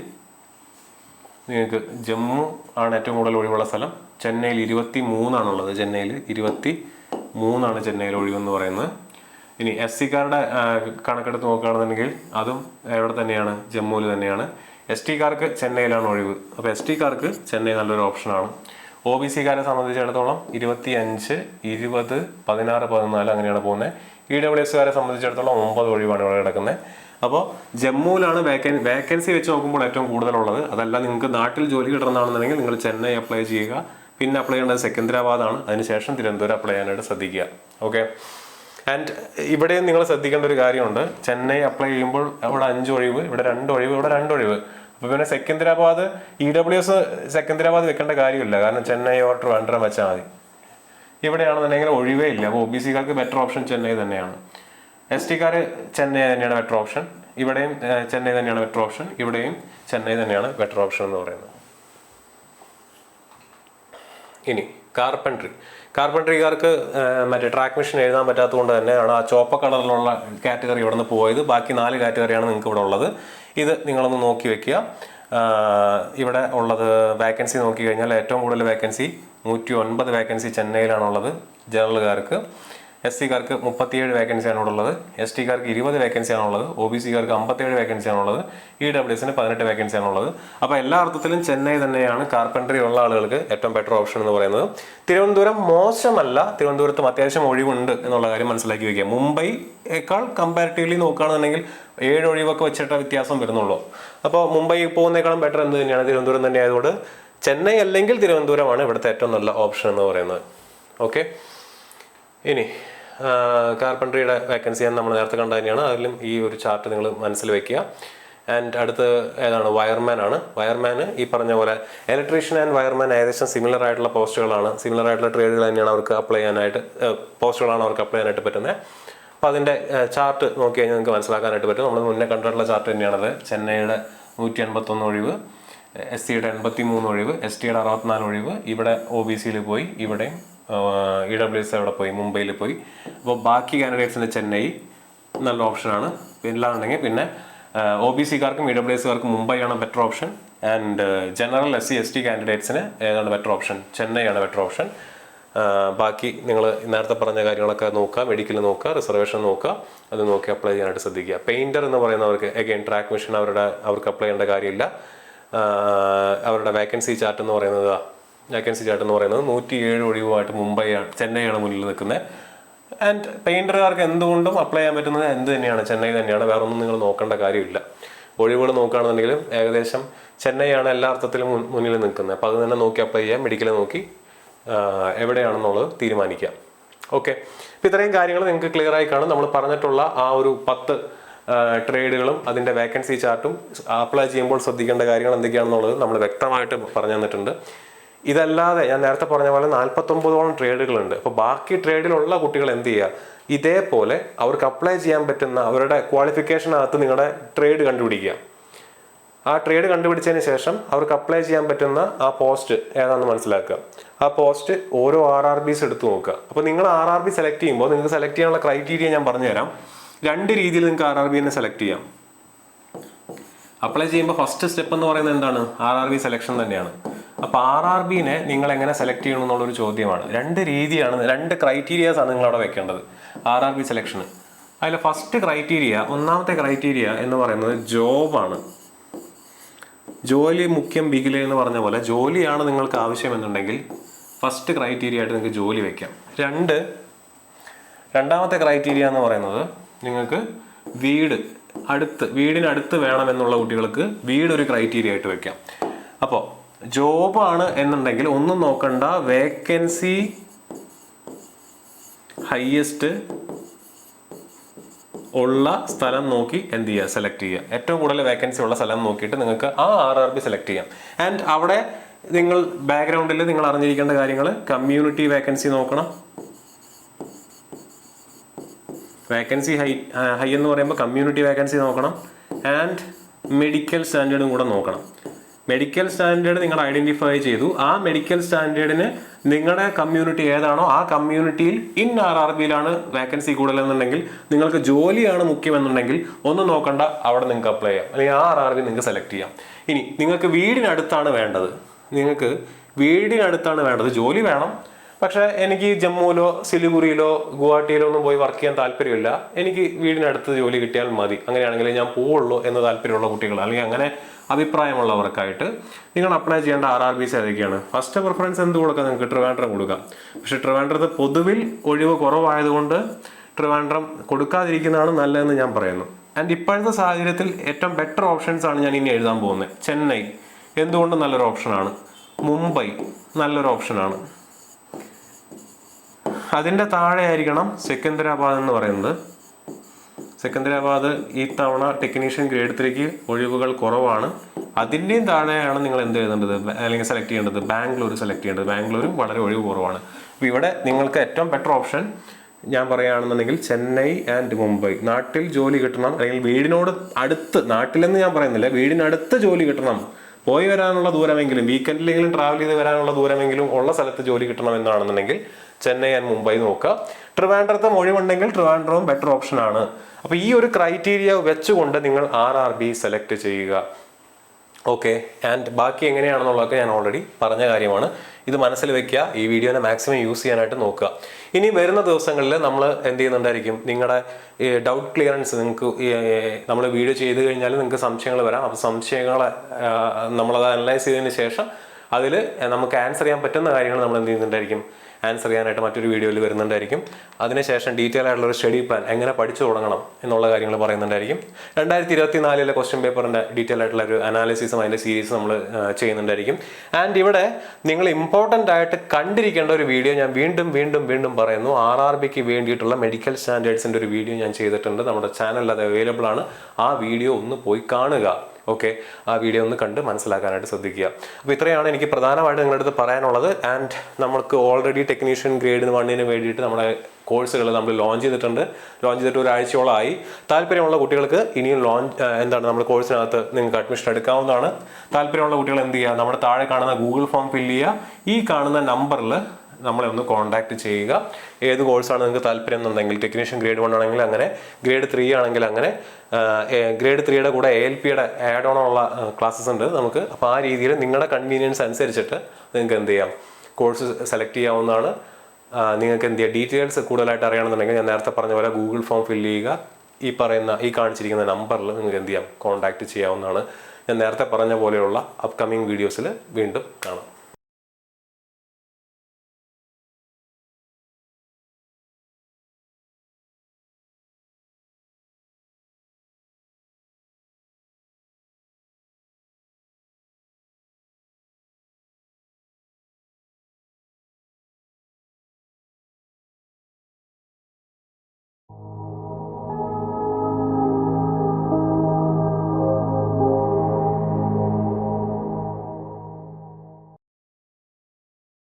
നിങ്ങൾക്ക് ജമ്മു ആണ് ഏറ്റവും കൂടുതൽ ഒഴിവുള്ള സ്ഥലം. ചെന്നൈയിൽ 23ആണുള്ളത്. ചെന്നൈയിൽ 23ആണ് ചെന്നൈയിൽ ഒഴിവെന്ന് പറയുന്നത്. ഇനി SCക്കാരുടെ കണക്കെടുത്ത് നോക്കുകയാണെന്നുണ്ടെങ്കിൽ അതും എവിടെ തന്നെയാണ്? ജമ്മുവിൽ തന്നെയാണ്. STക്കാർക്ക് ചെന്നൈയിലാണ് ഒഴിവ്. അപ്പോൾ STക്കാർക്ക് ചെന്നൈ നല്ലൊരു ഓപ്ഷനാണ്. OBCക്കാരെ സംബന്ധിച്ചിടത്തോളം 25, 20, 16, 14 അങ്ങനെയാണ് പോകുന്നത്. EWSകാരെ സംബന്ധിച്ചിടത്തോളം 9 ഒഴിവാണ് ഇവിടെ കിടക്കുന്നത്. അപ്പോൾ ജമ്മുവിലാണ് വേക്കൻസി വെച്ച് നോക്കുമ്പോൾ ഏറ്റവും കൂടുതലുള്ളത്. അതല്ല നിങ്ങൾക്ക് നാട്ടിൽ ജോലി കിട്ടണമെന്നാണെന്നുണ്ടെങ്കിൽ നിങ്ങൾ ചെന്നൈ അപ്ലൈ ചെയ്യുക. പിന്നെ അപ്ലൈ ചെയ്യേണ്ടത് സെക്കന്ദരാബാദാണ്. അതിനുശേഷം തിരുവനന്തപുരം അപ്ലൈ ചെയ്യാനായിട്ട് ശ്രദ്ധിക്കുക. ഓക്കെ. ആൻഡ് ഇവിടെയും നിങ്ങൾ ശ്രദ്ധിക്കേണ്ട ഒരു കാര്യമുണ്ട്. ചെന്നൈ അപ്ലൈ ചെയ്യുമ്പോൾ അവിടെ 5 ഒഴിവ്, ഇവിടെ 2 ഒഴിവ്, ഇവിടെ 2 ഒഴിവ്. അപ്പോൾ പിന്നെ സെക്കന്ദരാബാദ് EWS സെക്കന്ദരാബാദ് വെക്കേണ്ട കാര്യമില്ല. കാരണം ചെന്നൈ ഓർ ട്രിവാൻഡ്രം വെച്ചാൽ മതി. ഇവിടെയാണെന്നുണ്ടെങ്കിൽ ഒഴിവേ ഇല്ല. അപ്പോൾ OBCക്കാർക്ക് ബെറ്റർ ഓപ്ഷൻ ചെന്നൈ തന്നെയാണ്. STക്കാർ ചെന്നൈ തന്നെയാണ് ബെറ്റർ ഓപ്ഷൻ. ഇവിടെയും ചെന്നൈ തന്നെയാണ് ബെറ്റർ ഓപ്ഷൻ. ഇവിടെയും ചെന്നൈ തന്നെയാണ് ബെറ്റർ ഓപ്ഷൻ എന്ന് പറയുന്നത്. ഇനി കാർപ്പൻട്രിക്കാർക്ക് മറ്റേ ട്രാക്ക് മെഷീൻ എഴുതാൻ പറ്റാത്തതുകൊണ്ട് തന്നെയാണ് ആ ചുവപ്പ കളറിലുള്ള കാറ്റഗറി ഇവിടെ നിന്ന് പോയത്. ബാക്കി 4 കാറ്റഗറിയാണ് നിങ്ങൾക്ക് ഇവിടെ ഉള്ളത്. ഇത് നിങ്ങളൊന്ന് നോക്കി വെക്കുക. ഇവിടെ ഉള്ളത് വേക്കൻസി നോക്കി കഴിഞ്ഞാൽ ഏറ്റവും കൂടുതൽ വേക്കൻസി 109 വേക്കൻസി ചെന്നൈയിലാണുള്ളത് ജനറലുകാർക്ക്. SCക്കാർക്ക് 37 വേക്കൻസിയാണ് ഉള്ളത്. STക്കാർക്ക് 20 വേക്കൻസിയാണുള്ളത്. OBCക്കാർക്ക് 57 വേക്കൻസിയാണുള്ളത്. EWSന് 18 വേക്കൻസിയാണുള്ളത്. അപ്പോൾ എല്ലാ അർത്ഥത്തിലും ചെന്നൈ തന്നെയാണ് കാർപ്പൻട്രി ഉള്ള ആളുകൾക്ക് ഏറ്റവും ബെറ്റർ ഓപ്ഷൻ എന്ന് പറയുന്നത്. തിരുവനന്തപുരം മോശമല്ല. തിരുവനന്തപുരത്തും അത്യാവശ്യം ഒഴിവുണ്ട് എന്നുള്ള കാര്യം മനസ്സിലാക്കി വയ്ക്കുക. മുംബൈയേക്കാൾ കമ്പാരിറ്റീവ്ലി നോക്കുകയാണെന്നുണ്ടെങ്കിൽ 7 ഒഴിവൊക്കെ വെച്ചിട്ട് വ്യത്യാസം വരുന്നുള്ളൂ. അപ്പോൾ മുംബൈ പോകുന്നേക്കാളും ബെറ്റർ എന്ത് തന്നെയാണ് തിരുവനന്തപുരം തന്നെ ആയതുകൊണ്ട് ചെന്നൈ അല്ലെങ്കിൽ തിരുവനന്തപുരമാണ് ഇവിടുത്തെ ഏറ്റവും നല്ല ഓപ്ഷൻ എന്ന് പറയുന്നത്. ഓക്കെ. ഇനി കാർപ്പൻട്രിയുടെ വേക്കൻസി നമ്മൾ നേരത്തെ കണ്ടത് തന്നെയാണ്. അതിലും ഈ ഒരു ചാർട്ട് നിങ്ങൾ മനസ്സിൽ വെക്കുക. ആൻഡ് അടുത്ത് ഏതാണ്? വയർമാൻ ആണ്. വയർമാന് ഈ പറഞ്ഞ പോലെ ഇലക്ട്രീഷ്യൻ ആൻഡ് വയർമാൻ ഏകദേശം സിമിലർ ആയിട്ടുള്ള പോസ്റ്റുകളാണ്. സിമിലർ ആയിട്ടുള്ള ട്രേഡുകൾ തന്നെയാണ് അവർക്ക് അപ്ലൈ ചെയ്യാനായിട്ട് പോസ്റ്റുകളാണ് അവർക്ക് അപ്ലൈ ചെയ്യാനായിട്ട് പറ്റുന്നത്. അപ്പോൾ അതിൻ്റെ ചാർട്ട് നോക്കി കഴിഞ്ഞാൽ നിങ്ങൾക്ക് മനസ്സിലാക്കാനായിട്ട് പറ്റും. നമ്മൾ മുന്നേ കണ്ടിട്ടുള്ള ചാർട്ട് തന്നെയാണത്. ചെന്നൈയുടെ 181 ഒഴിവ്, SCയുടെ 83 ഒഴിവ്, STയുടെ 64 ഒഴിവ്. ഇവിടെ OBCയിൽ പോയി, ഇവിടെ EWS അവിടെ പോയി, മുംബൈയിൽ പോയി. അപ്പോൾ ബാക്കി കാൻഡിഡേറ്റ്സിന് ചെന്നൈ നല്ല ഓപ്ഷനാണ്. ഇല്ലാന്നുണ്ടെങ്കിൽ പിന്നെ OBCക്കാർക്കും EWSകാർക്കും മുംബൈയാണ് better option. And general SC ST കാൻഡിഡേറ്റ്സിന് ഏതാണ് ബെറ്റർ ഓപ്ഷൻ? ചെന്നൈയാണ് ബെറ്റർ ഓപ്ഷൻ. ബാക്കി നിങ്ങൾ നേരത്തെ പറഞ്ഞ കാര്യങ്ങളൊക്കെ നോക്കുക. മെഡിക്കൽ നോക്കുക, റിസർവേഷൻ നോക്കുക. അത് നോക്കി അപ്ലൈ ചെയ്യാനായിട്ട് ശ്രദ്ധിക്കുക. പെയിൻറ്റർ എന്ന് പറയുന്നവർക്ക് എഗെയിൻ ട്രാക്ക് മെഷീൻ അവർക്ക് അപ്ലൈ ചെയ്യേണ്ട കാര്യമില്ല. അവരുടെ വേക്കൻസി ചാർട്ട് എന്ന് പറയുന്നത് 107 ഒഴിവുമായിട്ട് ചെന്നൈയാണ് മുന്നിൽ നിൽക്കുന്നത്. ആൻഡ് പെയിൻറ്ററുകാർക്ക് എന്തുകൊണ്ടും അപ്ലൈ ചെയ്യാൻ പറ്റുന്നത് എന്ത് തന്നെയാണ്? ചെന്നൈ തന്നെയാണ്. വേറെ ഒന്നും നിങ്ങൾ നോക്കേണ്ട കാര്യമില്ല. ഒഴിവുകൾ നോക്കുകയാണെന്നുണ്ടെങ്കിലും ഏകദേശം ചെന്നൈയാണ് എല്ലാ അർത്ഥത്തിലും മുന്നിൽ നിൽക്കുന്നത്. അപ്പോൾ അത് തന്നെ നോക്കി അപ്ലൈ ചെയ്യാം. മെഡിക്കൽ നോക്കി എവിടെയാണെന്നുള്ളത് തീരുമാനിക്കാം. ഓക്കെ. അപ്പോൾ ഇത്രയും കാര്യങ്ങൾ നിങ്ങൾക്ക് ക്ലിയർ ആയി കാണും. നമ്മൾ പറഞ്ഞിട്ടുള്ള ആ ഒരു 10 ട്രേഡുകളും അതിൻ്റെ വേക്കൻസി ചാർട്ടും അപ്ലൈ ചെയ്യുമ്പോൾ ശ്രദ്ധിക്കേണ്ട കാര്യങ്ങൾ എന്തൊക്കെയാണെന്നുള്ളത് നമ്മൾ വ്യക്തമായിട്ട് പറഞ്ഞു തന്നിട്ടുണ്ട്. ഇതല്ലാതെ ഞാൻ നേരത്തെ പറഞ്ഞ പോലെ 49ഓളം ട്രേഡുകളുണ്ട്. അപ്പോൾ ബാക്കി ട്രേഡിലുള്ള കുട്ടികൾ എന്ത് ചെയ്യുക? ഇതേപോലെ അവർക്ക് അപ്ലൈ ചെയ്യാൻ പറ്റുന്ന അവരുടെ ക്വാളിഫിക്കേഷനകത്ത് നിങ്ങളുടെ ട്രേഡ് കണ്ടുപിടിക്കുക. ആ ട്രേഡ് കണ്ടുപിടിച്ചതിന് ശേഷം അവർക്ക് അപ്ലൈ ചെയ്യാൻ പറ്റുന്ന ആ പോസ്റ്റ് ഏതാണെന്ന് മനസ്സിലാക്കുക. ആ പോസ്റ്റ് ഓരോ RRBs എടുത്ത് നോക്കുക. അപ്പോൾ നിങ്ങൾ RRB സെലക്ട് ചെയ്യുമ്പോൾ നിങ്ങൾക്ക് സെലക്ട് ചെയ്യാനുള്ള ക്രൈറ്റീരിയ ഞാൻ പറഞ്ഞുതരാം. 2 രീതിയിൽ നിങ്ങൾക്ക് RRBനെ സെലക്ട് ചെയ്യാം. അപ്ലൈ ചെയ്യുമ്പോൾ ഫസ്റ്റ് സ്റ്റെപ്പ് എന്ന് പറയുന്നത് എന്താണ്? RRB സെലക്ഷൻ തന്നെയാണ്. അപ്പോൾ RRBനെ നിങ്ങൾ എങ്ങനെ സെലക്ട് ചെയ്യണം എന്നുള്ളൊരു ചോദ്യമാണ്. 2 രീതിയാണ്, 2 ക്രൈറ്റീരിയാസ് ആണ് നിങ്ങൾ അവിടെ വെക്കേണ്ടത് RRB സെലക്ഷന്. അതിൽ ഫസ്റ്റ് ക്രൈറ്റീരിയ, ഒന്നാമത്തെ ക്രൈറ്റീരിയ എന്ന് പറയുന്നത് ജോബാണ്. ജോലി മുഖ്യം ബിഗിലെ എന്ന് പറഞ്ഞ പോലെ ജോലിയാണ് നിങ്ങൾക്ക് ആവശ്യമെന്നുണ്ടെങ്കിൽ ഫസ്റ്റ് ക്രൈറ്റീരിയ ആയിട്ട് നിങ്ങൾക്ക് ജോലി വയ്ക്കാം. രണ്ടാമത്തെ ക്രൈറ്റീരിയ എന്ന് പറയുന്നത് നിങ്ങൾക്ക് വീടിനടുത്ത് വേണമെന്നുള്ള കുട്ടികൾക്ക് വീട് ഒരു ക്രൈറ്റീരിയ ആയിട്ട് വെക്കാം. അപ്പോൾ ജോബാണ് എന്നുണ്ടെങ്കിൽ ഒന്നും നോക്കണ്ട, വേക്കൻസി ഹയസ്റ്റ് ഉള്ള സ്ഥലം നോക്കി എന്ത് ചെയ്യുക? സെലക്ട് ചെയ്യുക. ഏറ്റവും കൂടുതൽ വേക്കൻസി ഉള്ള സ്ഥലം നോക്കിയിട്ട് നിങ്ങൾക്ക് ആ RRB സെലക്ട് ചെയ്യാം. ആൻഡ് അവിടെ നിങ്ങൾ ബാക്ക്ഗ്രൗണ്ടിൽ നിങ്ങൾ അറിഞ്ഞിരിക്കേണ്ട കാര്യങ്ങൾ, കമ്മ്യൂണിറ്റി വേക്കൻസി നോക്കണം. വേക്കൻസി ഹൈ എന്ന് പറയുമ്പോൾ കമ്മ്യൂണിറ്റി വേക്കൻസി നോക്കണം. ആൻഡ് മെഡിക്കൽ സ്റ്റാൻഡേർഡും കൂടെ നോക്കണം. മെഡിക്കൽ സ്റ്റാൻഡേർഡ് നിങ്ങൾ ഐഡന്റിഫൈ ചെയ്തു. ആ മെഡിക്കൽ സ്റ്റാൻഡേർഡിന് നിങ്ങളുടെ കമ്മ്യൂണിറ്റി ഏതാണോ ആ കമ്മ്യൂണിറ്റിയിൽ RRBയിലാണ് വേക്കൻസി കൂടുതലെന്നുണ്ടെങ്കിൽ, നിങ്ങൾക്ക് ജോലിയാണ് മുഖ്യമെന്നുണ്ടെങ്കിൽ ഒന്നും നോക്കണ്ട, അവിടെ നിങ്ങൾക്ക് അപ്ലൈ ചെയ്യാം. അല്ലെങ്കിൽ ആ RRB നിങ്ങൾക്ക് സെലക്ട് ചെയ്യാം. ഇനി നിങ്ങൾക്ക് വീടിനടുത്താണ് വേണ്ടത്, ജോലി വേണം, പക്ഷേ എനിക്ക് ജമ്മുവിലോ സിലിഗുറിയിലോ ഗുവാഹട്ടിയിലോ ഒന്നും പോയി വർക്ക് ചെയ്യാൻ താല്പര്യമില്ല, എനിക്ക് വീടിനടുത്ത് ജോലി കിട്ടിയാൽ മതി, അങ്ങനെയാണെങ്കിൽ ഞാൻ പോവുള്ളൂ എന്ന് താല്പര്യമുള്ള കുട്ടികൾ അല്ലെങ്കിൽ അങ്ങനെ അഭിപ്രായമുള്ളവർക്കായിട്ട് നിങ്ങൾ അപ്ലൈ ചെയ്യേണ്ട RRBs ഏതൊക്കെയാണ്? ഫസ്റ്റ് പ്രിഫറൻസ് എന്ത് കൊടുക്കാം? നിങ്ങൾക്ക് ട്രിവാൻഡ്രം കൊടുക്കാം. പക്ഷേ ട്രിവാൻഡ്രത്ത് പൊതുവിൽ ഒഴിവ് കുറവായതുകൊണ്ട് ട്രിവാൻഡ്രം കൊടുക്കാതിരിക്കുന്നതാണ് നല്ലതെന്ന് ഞാൻ പറയുന്നു. ആൻഡ് ഇപ്പോഴത്തെ സാഹചര്യത്തിൽ ഏറ്റവും ബെറ്റർ ഓപ്ഷൻസ് ആണ് ഞാൻ ഇനി എഴുതാൻ പോകുന്നത്. ചെന്നൈ എന്തുകൊണ്ടും നല്ലൊരു ഓപ്ഷനാണ്. മുംബൈ നല്ലൊരു ഓപ്ഷനാണ്. അതിൻ്റെ താഴെ ആയിരിക്കണം സെക്കന്ദരാബാദ് എന്ന് പറയുന്നത്. സെക്കന്ദരാബാദ് ഈ തവണ ടെക്നീഷ്യൻ ഗ്രേഡ് 3ക്ക് ഒഴിവുകൾ കുറവാണ്. അതിൻ്റെയും താഴെയാണ് നിങ്ങൾ എന്ത് എഴുതേണ്ടത് അല്ലെങ്കിൽ സെലക്ട് ചെയ്യേണ്ടത്, ബാംഗ്ലൂർ സെലക്ട് ചെയ്യേണ്ടത്. ബാംഗ്ലൂരും വളരെ ഒഴിവ് കുറവാണ്. അപ്പോൾ ഇവിടെ നിങ്ങൾക്ക് ഏറ്റവും ബെറ്റർ ഓപ്ഷൻ ഞാൻ പറയുകയാണെന്നുണ്ടെങ്കിൽ ചെന്നൈ ആൻഡ് മുംബൈ. നാട്ടിൽ ജോലി കിട്ടണം, അല്ലെങ്കിൽ വീടിനോട് അടുത്ത്, നാട്ടിലെന്ന് ഞാൻ പറയുന്നില്ല, വീടിനടുത്ത് ജോലി കിട്ടണം, പോയി വരാനുള്ള ദൂരമെങ്കിലും, വീക്കെൻഡിലെങ്കിലും ട്രാവൽ ചെയ്ത് വരാനുള്ള ദൂരമെങ്കിലും ഉള്ള സ്ഥലത്ത് ജോലി കിട്ടണം എന്നാണെന്നുണ്ടെങ്കിൽ ചെന്നൈ ആൻഡ് മുംബൈ നോക്കുക. ട്രിവാൻഡ്രത്തും ഒഴിവുണ്ടെങ്കിൽ ട്രിവാൻഡ്രവും ബെറ്റർ ഓപ്ഷനാണ്. അപ്പോൾ ഈ ഒരു ക്രൈറ്റീരിയ വെച്ചുകൊണ്ട് നിങ്ങൾ RRB സെലക്ട് ചെയ്യുക. ഓക്കെ, ആൻഡ് ബാക്കി എങ്ങനെയാണെന്നുള്ളതൊക്കെ ഞാൻ ഓൾറെഡി പറഞ്ഞ കാര്യമാണ്. ഇത് മനസ്സിൽ വെക്കുക, ഈ വീഡിയോനെ മാക്സിമം യൂസ് ചെയ്യാനായിട്ട് നോക്കുക. ഇനി വരുന്ന ദിവസങ്ങളിൽ നമ്മൾ എന്ത് ചെയ്യുന്നുണ്ടായിരിക്കും, നിങ്ങളുടെ ഡൗട്ട് ക്ലിയറൻസ് നിങ്ങൾക്ക് നമ്മൾ വീഡിയോ ചെയ്ത് കഴിഞ്ഞാൽ നിങ്ങൾക്ക് സംശയങ്ങൾ വരാം. അപ്പോൾ സംശയങ്ങളെ നമ്മളത് അനലൈസ് ചെയ്തതിന് ശേഷം അതിൽ നമുക്ക് ആൻസർ ചെയ്യാൻ പറ്റുന്ന കാര്യങ്ങൾ നമ്മൾ എന്ത് ചെയ്യുന്നുണ്ടായിരിക്കും, ആൻസർ ചെയ്യാനായിട്ട് മറ്റൊരു വീഡിയോയിൽ വരുന്നുണ്ടായിരിക്കും. അതിനുശേഷം ഡീറ്റെയിൽ ആയിട്ടുള്ള ഒരു സ്റ്റഡി പ്ലാൻ, എങ്ങനെ പഠിച്ചു തുടങ്ങണം എന്നുള്ള കാര്യങ്ങൾ പറയുന്നുണ്ടായിരിക്കും. 2024 ക്വസ്റ്റ്യൻ പേപ്പറിൻ്റെ ഡീറ്റെയിൽ ആയിട്ടുള്ള ഒരു അനാലിസിസും അതിൻ്റെ സീരീസ് നമ്മൾ ചെയ്യുന്നുണ്ടായിരിക്കും. ആൻഡ് ഇവിടെ നിങ്ങൾ ഇമ്പോർട്ടൻ്റ് ആയിട്ട് കണ്ടിരിക്കേണ്ട ഒരു വീഡിയോ ഞാൻ വീണ്ടും പറയുന്നു. RRBക്ക് വേണ്ടിയിട്ടുള്ള മെഡിക്കൽ സ്റ്റാൻഡേർഡ്സിൻ്റെ ഒരു വീഡിയോ ഞാൻ ചെയ്തിട്ടുണ്ട്. നമ്മുടെ ചാനലിൽ അത് അവൈലബിൾ ആണ്. ആ വീഡിയോ ഒന്ന് പോയി കാണുക. ഓക്കെ, ആ വീഡിയോ ഒന്ന് കണ്ട് മനസ്സിലാക്കാനായിട്ട് ശ്രദ്ധിക്കുക. അപ്പോൾ ഇത്രയാണ് എനിക്ക് പ്രധാനമായിട്ട് നിങ്ങളുടെ അടുത്ത് പറയാനുള്ളത്. ആൻഡ് നമുക്ക് ഓൾറെഡി ടെക്നീഷ്യൻ ഗ്രേഡ് 1 വേണ്ടിയിട്ട് നമ്മുടെ കോഴ്സുകൾ നമ്മൾ ലോഞ്ച് ചെയ്തിട്ട് ഒരാഴ്ചയോളമായി. താല്പര്യമുള്ള കുട്ടികൾക്ക് ഇനിയും നമ്മുടെ കോഴ്സിനകത്ത് നിങ്ങൾക്ക് അഡ്മിഷൻ എടുക്കാവുന്നതാണ്. താല്പര്യമുള്ള കുട്ടികൾ എന്ത് ചെയ്യുക, നമ്മുടെ താഴെ കാണുന്ന ഗൂഗിൾ ഫോം ഫില്ല് ചെയ്യുക. ഈ കാണുന്ന നമ്പറിൽ നമ്മളെ ഒന്ന് കോൺടാക്ട് ചെയ്യുക. ഏത് കോഴ്സാണ് നിങ്ങൾക്ക് താല്പര്യം എന്നുണ്ടെങ്കിൽ, ടെക്നീഷ്യൻ ഗ്രേഡ് 1 ആണെങ്കിൽ അങ്ങനെ, ഗ്രേഡ് 3 ആണെങ്കിൽ അങ്ങനെ, ഗ്രേഡ് 3യുടെ കൂടെ ALPയുടെ ആഡ് ഓൺ ഉള്ള ക്ലാസ്സസ് ഉണ്ട് നമുക്ക്. അപ്പോൾ ആ രീതിയിൽ നിങ്ങളുടെ കൺവീനിയൻസ് അനുസരിച്ചിട്ട് നിങ്ങൾക്ക് എന്ത് ചെയ്യാം, കോഴ്സ് സെലക്ട് ചെയ്യാവുന്നതാണ്. നിങ്ങൾക്ക് എന്ത് ചെയ്യുക, ഡീറ്റെയിൽസ് കൂടുതലായിട്ട് അറിയണമെന്നുണ്ടെങ്കിൽ ഞാൻ നേരത്തെ പറഞ്ഞ പോലെ ഗൂഗിൾ ഫോം ഫില്ല് ചെയ്യുക. ഈ കാണിച്ചിരിക്കുന്ന നമ്പറിൽ നിങ്ങൾക്ക് എന്ത് ചെയ്യാം, കോൺടാക്ട് ചെയ്യാവുന്നതാണ്. ഞാൻ നേരത്തെ പറഞ്ഞ പോലെയുള്ള അപ്കമിങ് വീഡിയോസിൽ വീണ്ടും കാണാം.